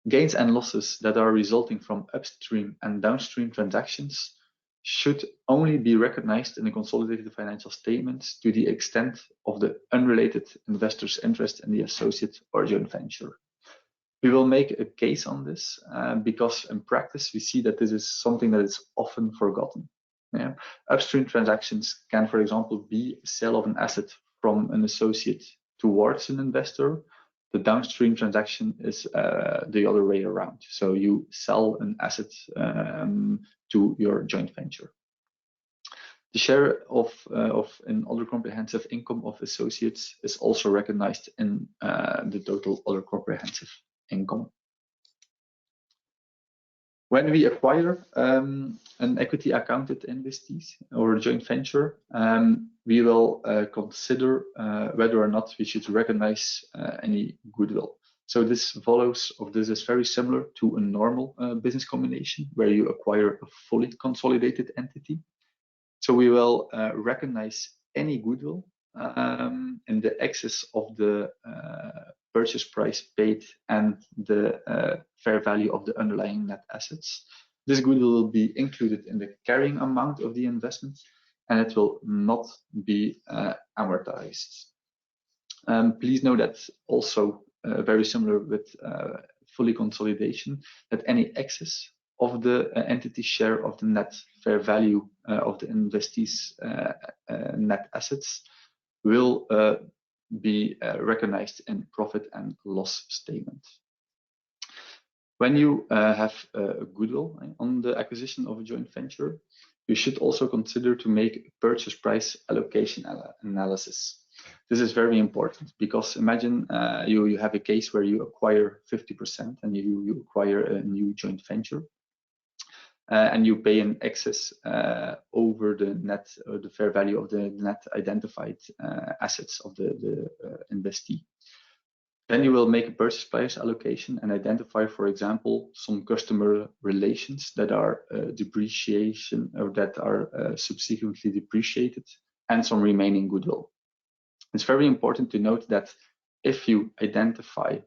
Gains and losses that are resulting from upstream and downstream transactions should only be recognized in the consolidated financial statements to the extent of the unrelated investor's interest in the associate or joint venture. We will make a case on this because in practice we see that this is something that is often forgotten. Yeah. Upstream transactions can, for example, be a sale of an asset from an associate towards an investor. The downstream transaction is the other way around. So you sell an asset to your joint venture. The share of an other comprehensive income of associates is also recognized in the total other comprehensive income. When we acquire an equity accounted investees or a joint venture, we will consider whether or not we should recognize any goodwill. So this is very similar to a normal business combination where you acquire a fully consolidated entity. So we will recognize any goodwill in the excess of the purchase price paid and the fair value of the underlying net assets. This goodwill will be included in the carrying amount of the investment and it will not be amortized. Please know that also very similar with fully consolidation, that any excess of the entity share of the net fair value of the investee's net assets will be recognized in profit and loss statement. When you have a goodwill on the acquisition of a joint venture, you should also consider to make a purchase price allocation analysis. This is very important because imagine you have a case where you acquire 50% and you acquire a new joint venture. And you pay an excess over the net or the fair value of the net identified assets of the investee. Then you will make a purchase price allocation and identify, for example, some customer relations that are depreciation or that are subsequently depreciated and some remaining goodwill. It's very important to note that if you identify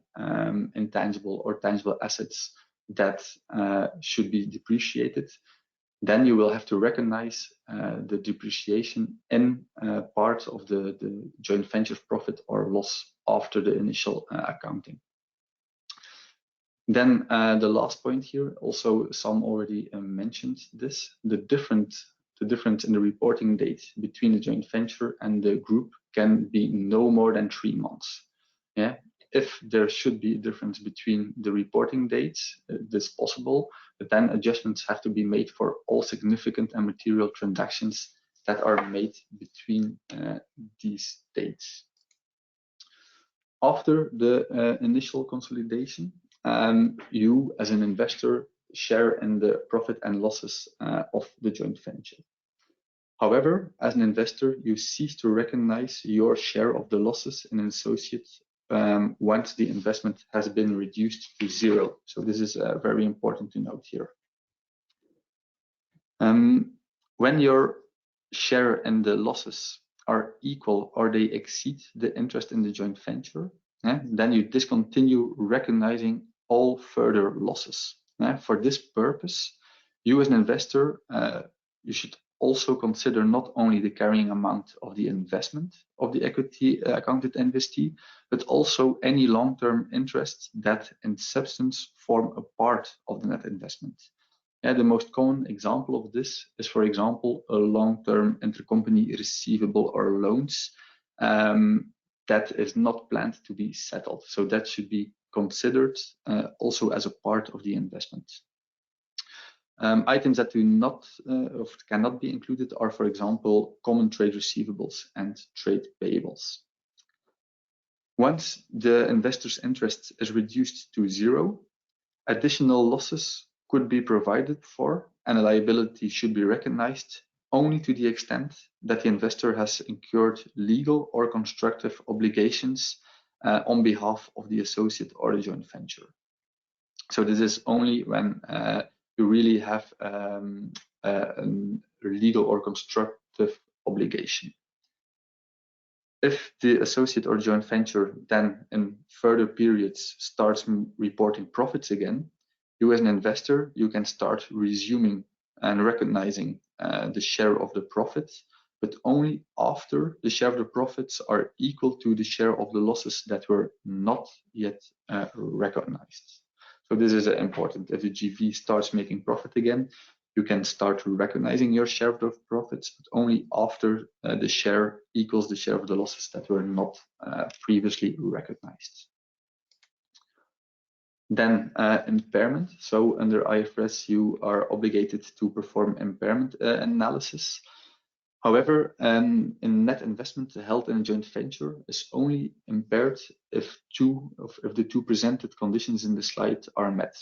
intangible or tangible assets that should be depreciated, then you will have to recognize the depreciation in part of the joint venture's profit or loss after the initial accounting. Then the last point here, also some already mentioned this, the difference in the reporting date between the joint venture and the group can be no more than 3 months. Yeah. If there should be a difference between the reporting dates, this is possible, but then adjustments have to be made for all significant and material transactions that are made between these dates. After the initial consolidation, you as an investor share in the profit and losses of the joint venture. However, as an investor, you cease to recognize your share of the losses in an associate once the investment has been reduced to zero. So this is very important to note here. When your share and the losses are equal or they exceed the interest in the joint venture, then you discontinue recognizing all further losses. For this purpose, you as an investor, you should also consider not only the carrying amount of the investment of the equity accounted investee, but also any long-term interests that in substance form a part of the net investment. The most common example of this is, for example, a long-term intercompany receivable or loans that is not planned to be settled. So that should be considered also as a part of the investment. Items that do not or cannot be included are, for example, common trade receivables and trade payables. Once the investor's interest is reduced to zero, additional losses could be provided for, and a liability should be recognized only to the extent that the investor has incurred legal or constructive obligations on behalf of the associate or the joint venture. So this is only when you really have a legal or constructive obligation. If the associate or joint venture then in further periods starts reporting profits again, you as an investor, you can start resuming and recognizing the share of the profits, but only after the share of the profits are equal to the share of the losses that were not yet recognized. So this is important. If the GV starts making profit again, you can start recognizing your share of the profits, but only after the share equals the share of the losses that were not previously recognized. Then impairment. So under IFRS, you are obligated to perform impairment analysis. However, in net investment held in a joint venture is only impaired if the two presented conditions in the slide are met.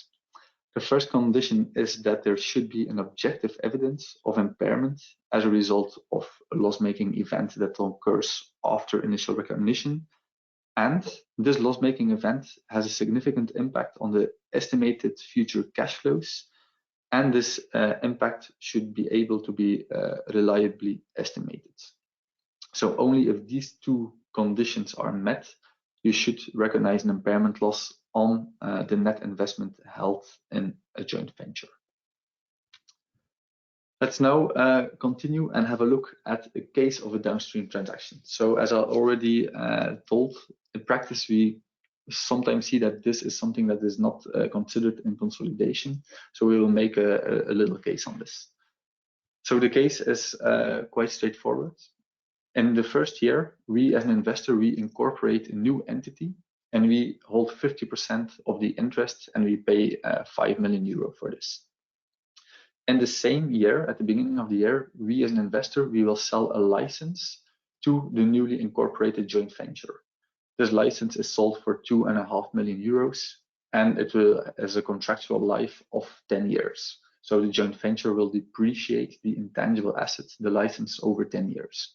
The first condition is that there should be an objective evidence of impairment as a result of a loss-making event that occurs after initial recognition. And this loss-making event has a significant impact on the estimated future cash flows, and this impact should be able to be reliably estimated. So only if these two conditions are met, you should recognize an impairment loss on the net investment held in a joint venture. Let's now continue and have a look at a case of a downstream transaction. So as I already told, in practice, we sometimes see that this is something that is not considered in consolidation. So we will make a little case on this. So the case is quite straightforward. In the first year, we as an investor, we incorporate a new entity and we hold 50% of the interest and we pay 5 million euro for this. In the same year, at the beginning of the year, we as an investor, we will sell a license to the newly incorporated joint venture. This license is sold for 2.5 million euros and it will has a contractual life of 10 years. So the joint venture will depreciate the intangible assets, the license, over 10 years.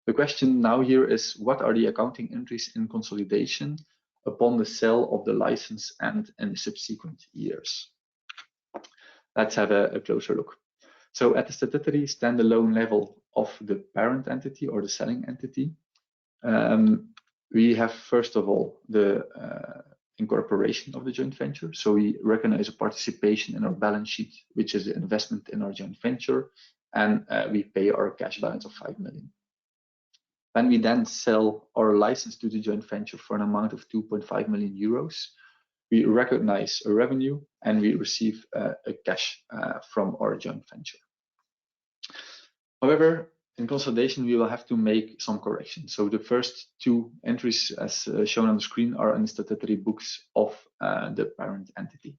The question now here is, what are the accounting entries in consolidation upon the sale of the license and in subsequent years? Let's have a closer look. So at the statutory standalone level of the parent entity or the selling entity, we have first of all the incorporation of the joint venture. So we recognize a participation in our balance sheet, which is the investment in our joint venture, and we pay our cash balance of 5 million. When we then sell our license to the joint venture for an amount of 2.5 million euros, we recognize a revenue and we receive a cash from our joint venture. However, in consolidation, we will have to make some corrections. So the first two entries, as shown on the screen, are in the statutory books of the parent entity.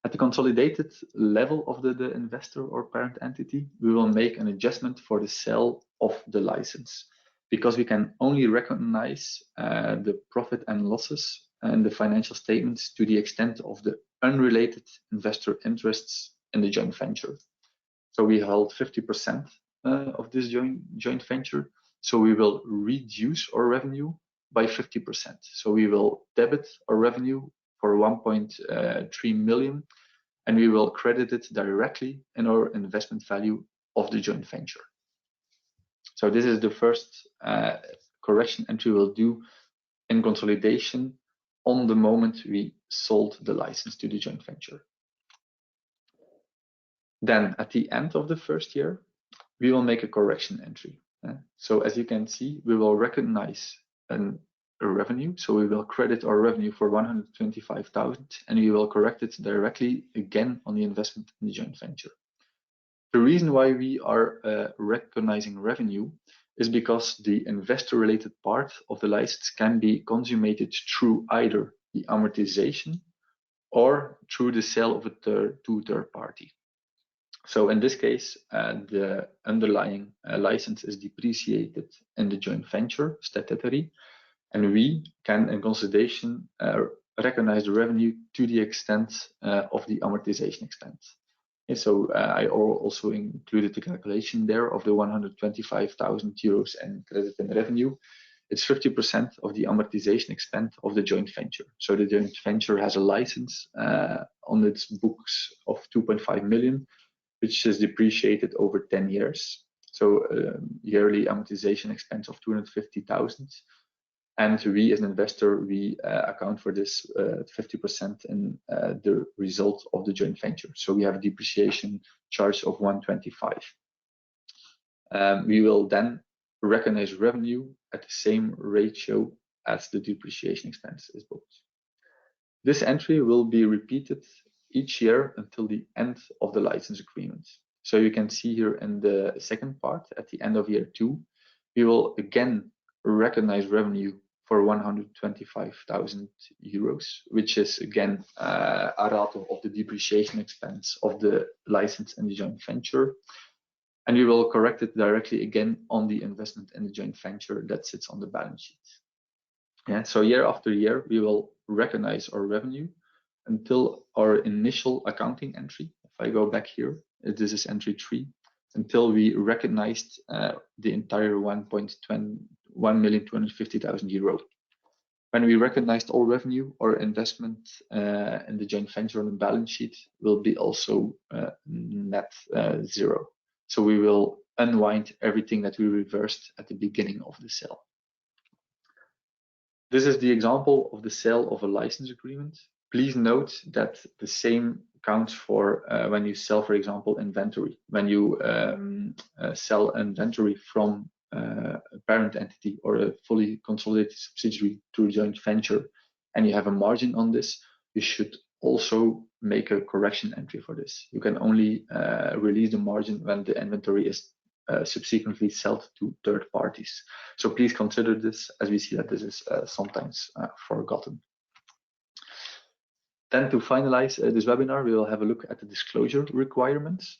At the consolidated level of the investor or parent entity, we will make an adjustment for the sale of the license, because we can only recognize the profit and losses and the financial statements to the extent of the unrelated investor interests in the joint venture. So we hold 50% of this joint venture. So we will reduce our revenue by 50%. So we will debit our revenue for 1.3 million, and we will credit it directly in our investment value of the joint venture. So this is the first correction entry we'll do in consolidation on the moment we sold the license to the joint venture. Then at the end of the first year, we will make a correction entry. So as you can see, we will recognize a revenue. So we will credit our revenue for 125,000, and we will correct it directly again on the investment in the joint venture. The reason why we are recognizing revenue is because the investor-related part of the license can be consummated through either the amortization or through the sale of it to third party. So in this case, the underlying license is depreciated in the joint venture statutory, and we can, in consolidation, recognize the revenue to the extent of the amortization expense. And so I also included the calculation there of the 125,000 euros in credit and revenue. It's 50% of the amortization expense of the joint venture. So the joint venture has a license on its books of 2.5 million, which is depreciated over 10 years. So yearly amortization expense of 250,000. And we, as an investor, we account for this 50% in the result of the joint venture. So we have a depreciation charge of 125. We will then recognize revenue at the same ratio as the depreciation expense is booked. This entry will be repeated each year until the end of the license agreement. So you can see here in the second part, at the end of year 2, we will again recognize revenue for 125,000 euros, which is again a rate of the depreciation expense of the license in the joint venture. And we will correct it directly again on the investment in the joint venture that sits on the balance sheet. Yeah, so year after year, we will recognize our revenue until our initial accounting entry. If I go back here, this is entry 3, until we recognized the entire 1,250,000 euro. When we recognized all revenue, our investment in the joint venture on the balance sheet will be also net zero. So we will unwind everything that we reversed at the beginning of the sale. This is the example of the sale of a license agreement. Please note that the same counts for when you sell, for example, inventory. When you sell inventory from a parent entity or a fully consolidated subsidiary to a joint venture, and you have a margin on this, you should also make a correction entry for this. You can only release the margin when the inventory is subsequently sold to third parties. So please consider this, as we see that this is sometimes forgotten. Then to finalize this webinar, we will have a look at the disclosure requirements.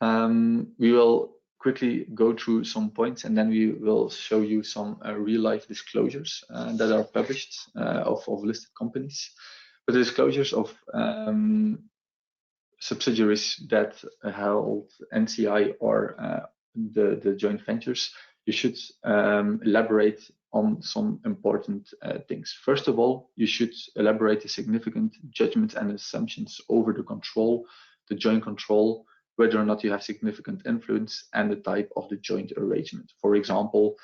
We will quickly go through some points, and then we will show you some real-life disclosures that are published of listed companies. But the disclosures of subsidiaries that held NCI or the joint ventures, you should elaborate on some important things. First of all, you should elaborate the significant judgments and assumptions over the control, the joint control, whether or not you have significant influence, and the type of the joint arrangement. For example,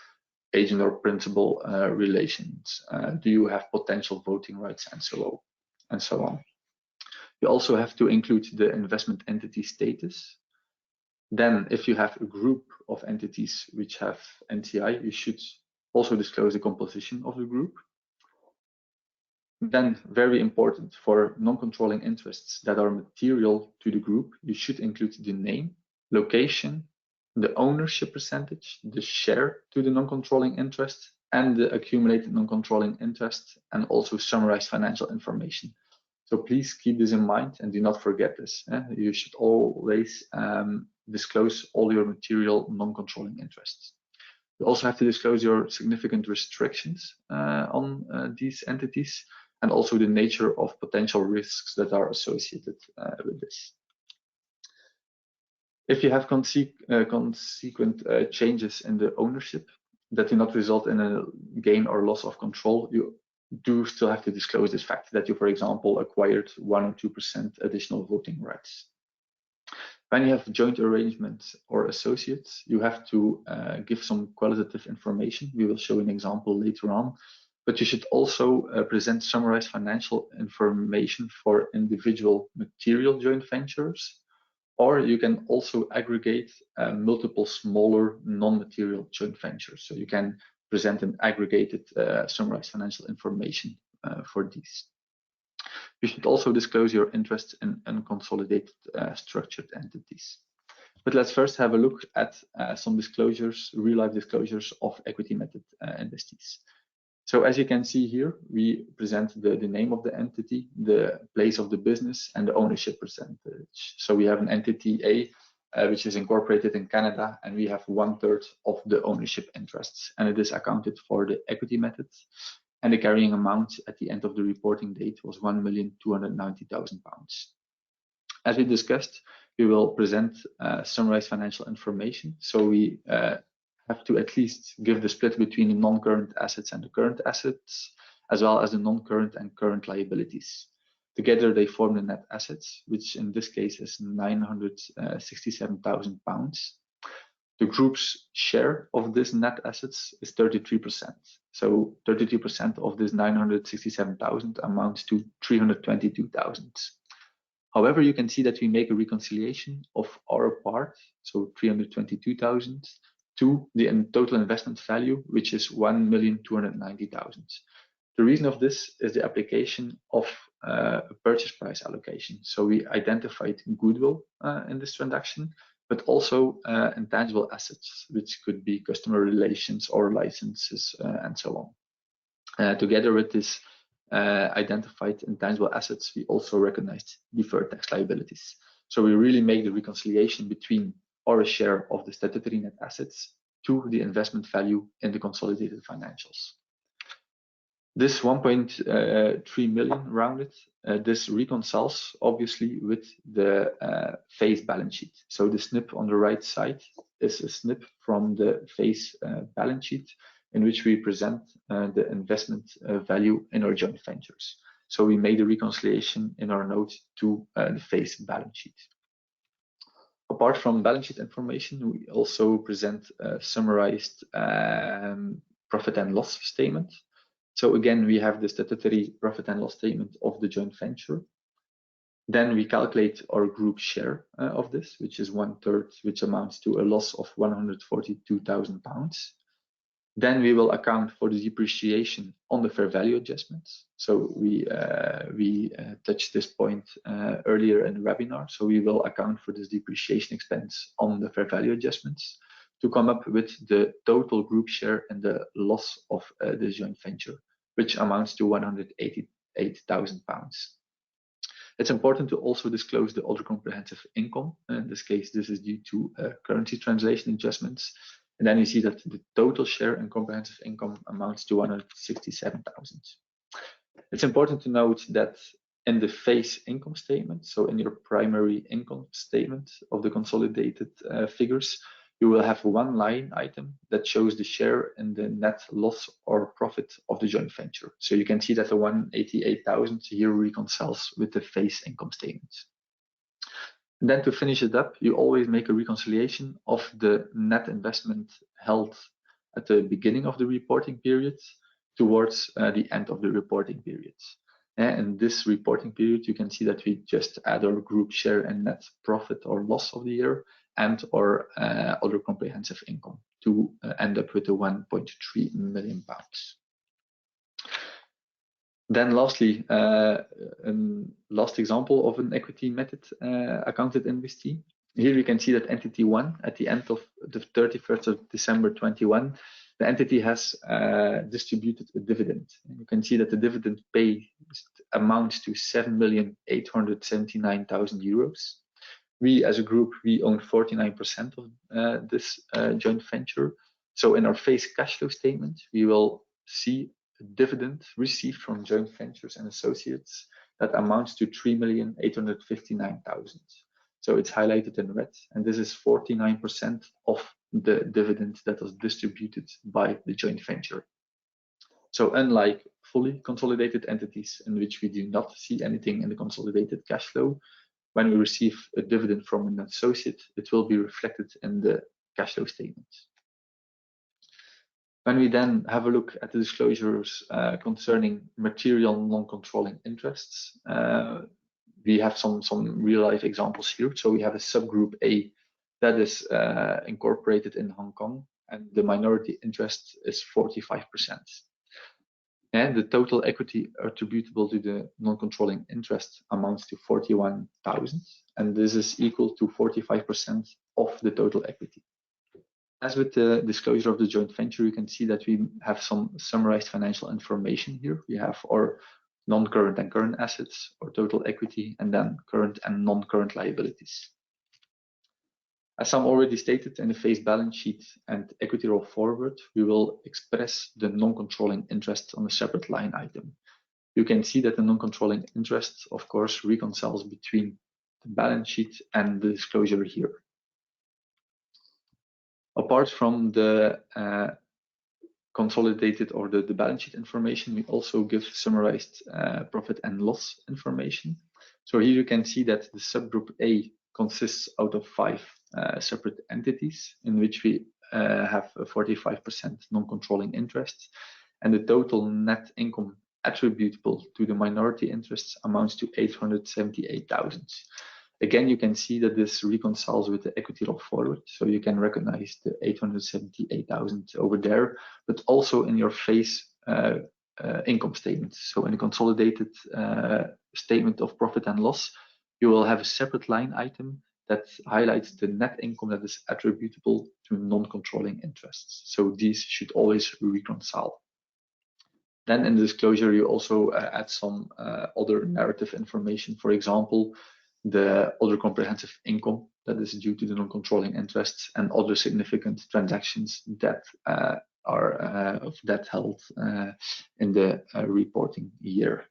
agent or principal relations. Do you have potential voting rights, and so on. You also have to include the investment entity status. Then, if you have a group of entities which have NCI, you should also disclose the composition of the group. Then, very important, for non-controlling interests that are material to the group, you should include the name, location, the ownership percentage, the share to the non-controlling interest, and the accumulated non-controlling interest, and also summarize financial information. So please keep this in mind and do not forget this. You should always disclose all your material non-controlling interests. You also have to disclose your significant restrictions on these entities, and also the nature of potential risks that are associated with this. If you have consequent changes in the ownership, that do not result in a gain or loss of control, you do still have to disclose this fact that you, for example, acquired 1 or 2% additional voting rights. When you have joint arrangements or associates, you have to give some qualitative information. We will show an example later on, but you should also present summarized financial information for individual material joint ventures, or you can also aggregate multiple smaller non-material joint ventures. So you can present an aggregated summarized financial information for these. You should also disclose your interest in unconsolidated structured entities. But let's first have a look at some disclosures, real-life disclosures of equity method investees. So as you can see here, we present the name of the entity, the place of the business, and the ownership percentage. So we have an entity A, which is incorporated in Canada, and we have 1/3 of the ownership interests, and it is accounted for the equity method. And the carrying amount at the end of the reporting date was £1,290,000. As we discussed, we will present summarized financial information. So we have to at least give the split between the non-current assets and the current assets, as well as the non-current and current liabilities. Together, they form the net assets, which in this case is £967,000. The group's share of this net assets is 33%. So 33% of this 967,000 amounts to 322,000. However, you can see that we make a reconciliation of our part, so 322,000, to the total investment value, which is 1,290,000. The reason of this is the application of a purchase price allocation. So we identified goodwill in this transaction, but also intangible assets, which could be customer relations or licenses and so on. Together with this identified intangible assets, we also recognized deferred tax liabilities. So we really make the reconciliation between our share of the statutory net assets to the investment value in the consolidated financials. This 1.3 million rounded, this reconciles obviously with the face balance sheet. So the snip on the right side is a snip from the face balance sheet in which we present the investment value in our joint ventures. So we made a reconciliation in our note to the face balance sheet. Apart from balance sheet information, we also present a summarized profit and loss statement. So again, we have the statutory profit and loss statement of the joint venture. Then we calculate our group share of this, which is 1/3, which amounts to a loss of £142,000. Then we will account for the depreciation on the fair value adjustments. So we touched this point earlier in the webinar. So we will account for this depreciation expense on the fair value adjustments to come up with the total group share and the loss of the joint venture, which amounts to £188,000. It's important to also disclose the other comprehensive income. In this case, this is due to currency translation adjustments. And then you see that the total share in comprehensive income amounts to 167,000. It's important to note that in the face income statement, so in your primary income statement of the consolidated figures, you will have one line item that shows the share in the net loss or profit of the joint venture. So you can see that the 188,000 here reconciles with the face income statement. And then to finish it up, you always make a reconciliation of the net investment held at the beginning of the reporting period towards the end of the reporting period. In this reporting period, you can see that we just add our group share and net profit or loss of the year and our other comprehensive income to end up with the £1.3 million. Then lastly, last example of an equity method accounted investee. Here you can see that entity 1 at the end of the 31st of December 21, the entity has distributed a dividend. And you can see that the dividend paid amounts to €7,879,000. We as a group, we own 49% of this joint venture. So in our face cash flow statement, we will see a dividend received from joint ventures and associates that amounts to €3,859,000. So it's highlighted in red, and this is 49% of the dividend that was distributed by the joint venture. So unlike fully consolidated entities in which we do not see anything in the consolidated cash flow, when we receive a dividend from an associate, it will be reflected in the cash flow statement. When we then have a look at the disclosures concerning material non-controlling interests, we have some real-life examples here. So we have a subgroup A that is incorporated in Hong Kong, and the minority interest is 45%. And the total equity attributable to the non-controlling interest amounts to 41,000, and this is equal to 45% of the total equity. As with the disclosure of the joint venture, you can see that we have some summarized financial information here. We have our non-current and current assets, our total equity, and then current and non-current liabilities. As Sam already stated, in the phase balance sheet and equity roll forward, we will express the non-controlling interest on a separate line item. You can see that the non-controlling interest, of course, reconciles between the balance sheet and the disclosure here. Apart from the consolidated or the balance sheet information, we also give summarized profit and loss information. So here you can see that the subgroup A consists out of 5 separate entities in which we have a 45% non-controlling interest, and the total net income attributable to the minority interests amounts to 878,000. Again, you can see that this reconciles with the equity roll forward, so you can recognize the 878,000 over there, but also in your phase income statement. So in the consolidated statement of profit and loss, you will have a separate line item that highlights the net income that is attributable to non-controlling interests. So these should always reconcile. Then in the disclosure, you also add some other narrative information. For example, the other comprehensive income that is due to the non-controlling interests and other significant transactions that are of that held in the reporting year.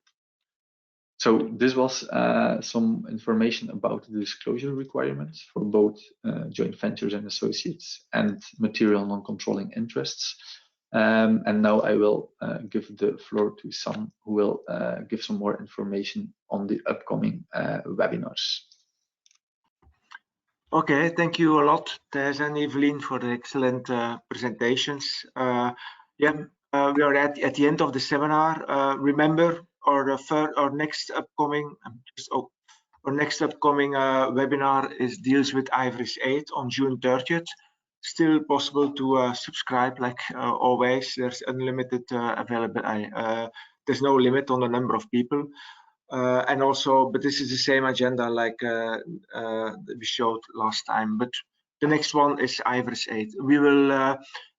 So this was some information about the disclosure requirements for both joint ventures and associates and material non-controlling interests. And now I will give the floor to Sam, who will give some more information on the upcoming webinars. Okay, thank you a lot, Thijs and Evelien, for the excellent presentations. We are at the end of the seminar. Remember, our next upcoming webinar deals with IFRS 8 on June 30th. Still possible to subscribe, like always. There's unlimited available. There's no limit on the number of people, and also, but this is the same agenda like we showed last time. But the next one is IFRS 8. We will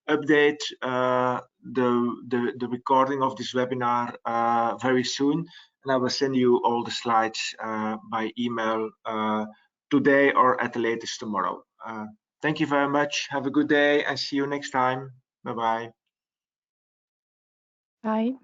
update the recording of this webinar very soon, and I will send you all the slides by email today or at the latest tomorrow. Thank you very much. Have a good day and see you next time. Bye-bye. Bye.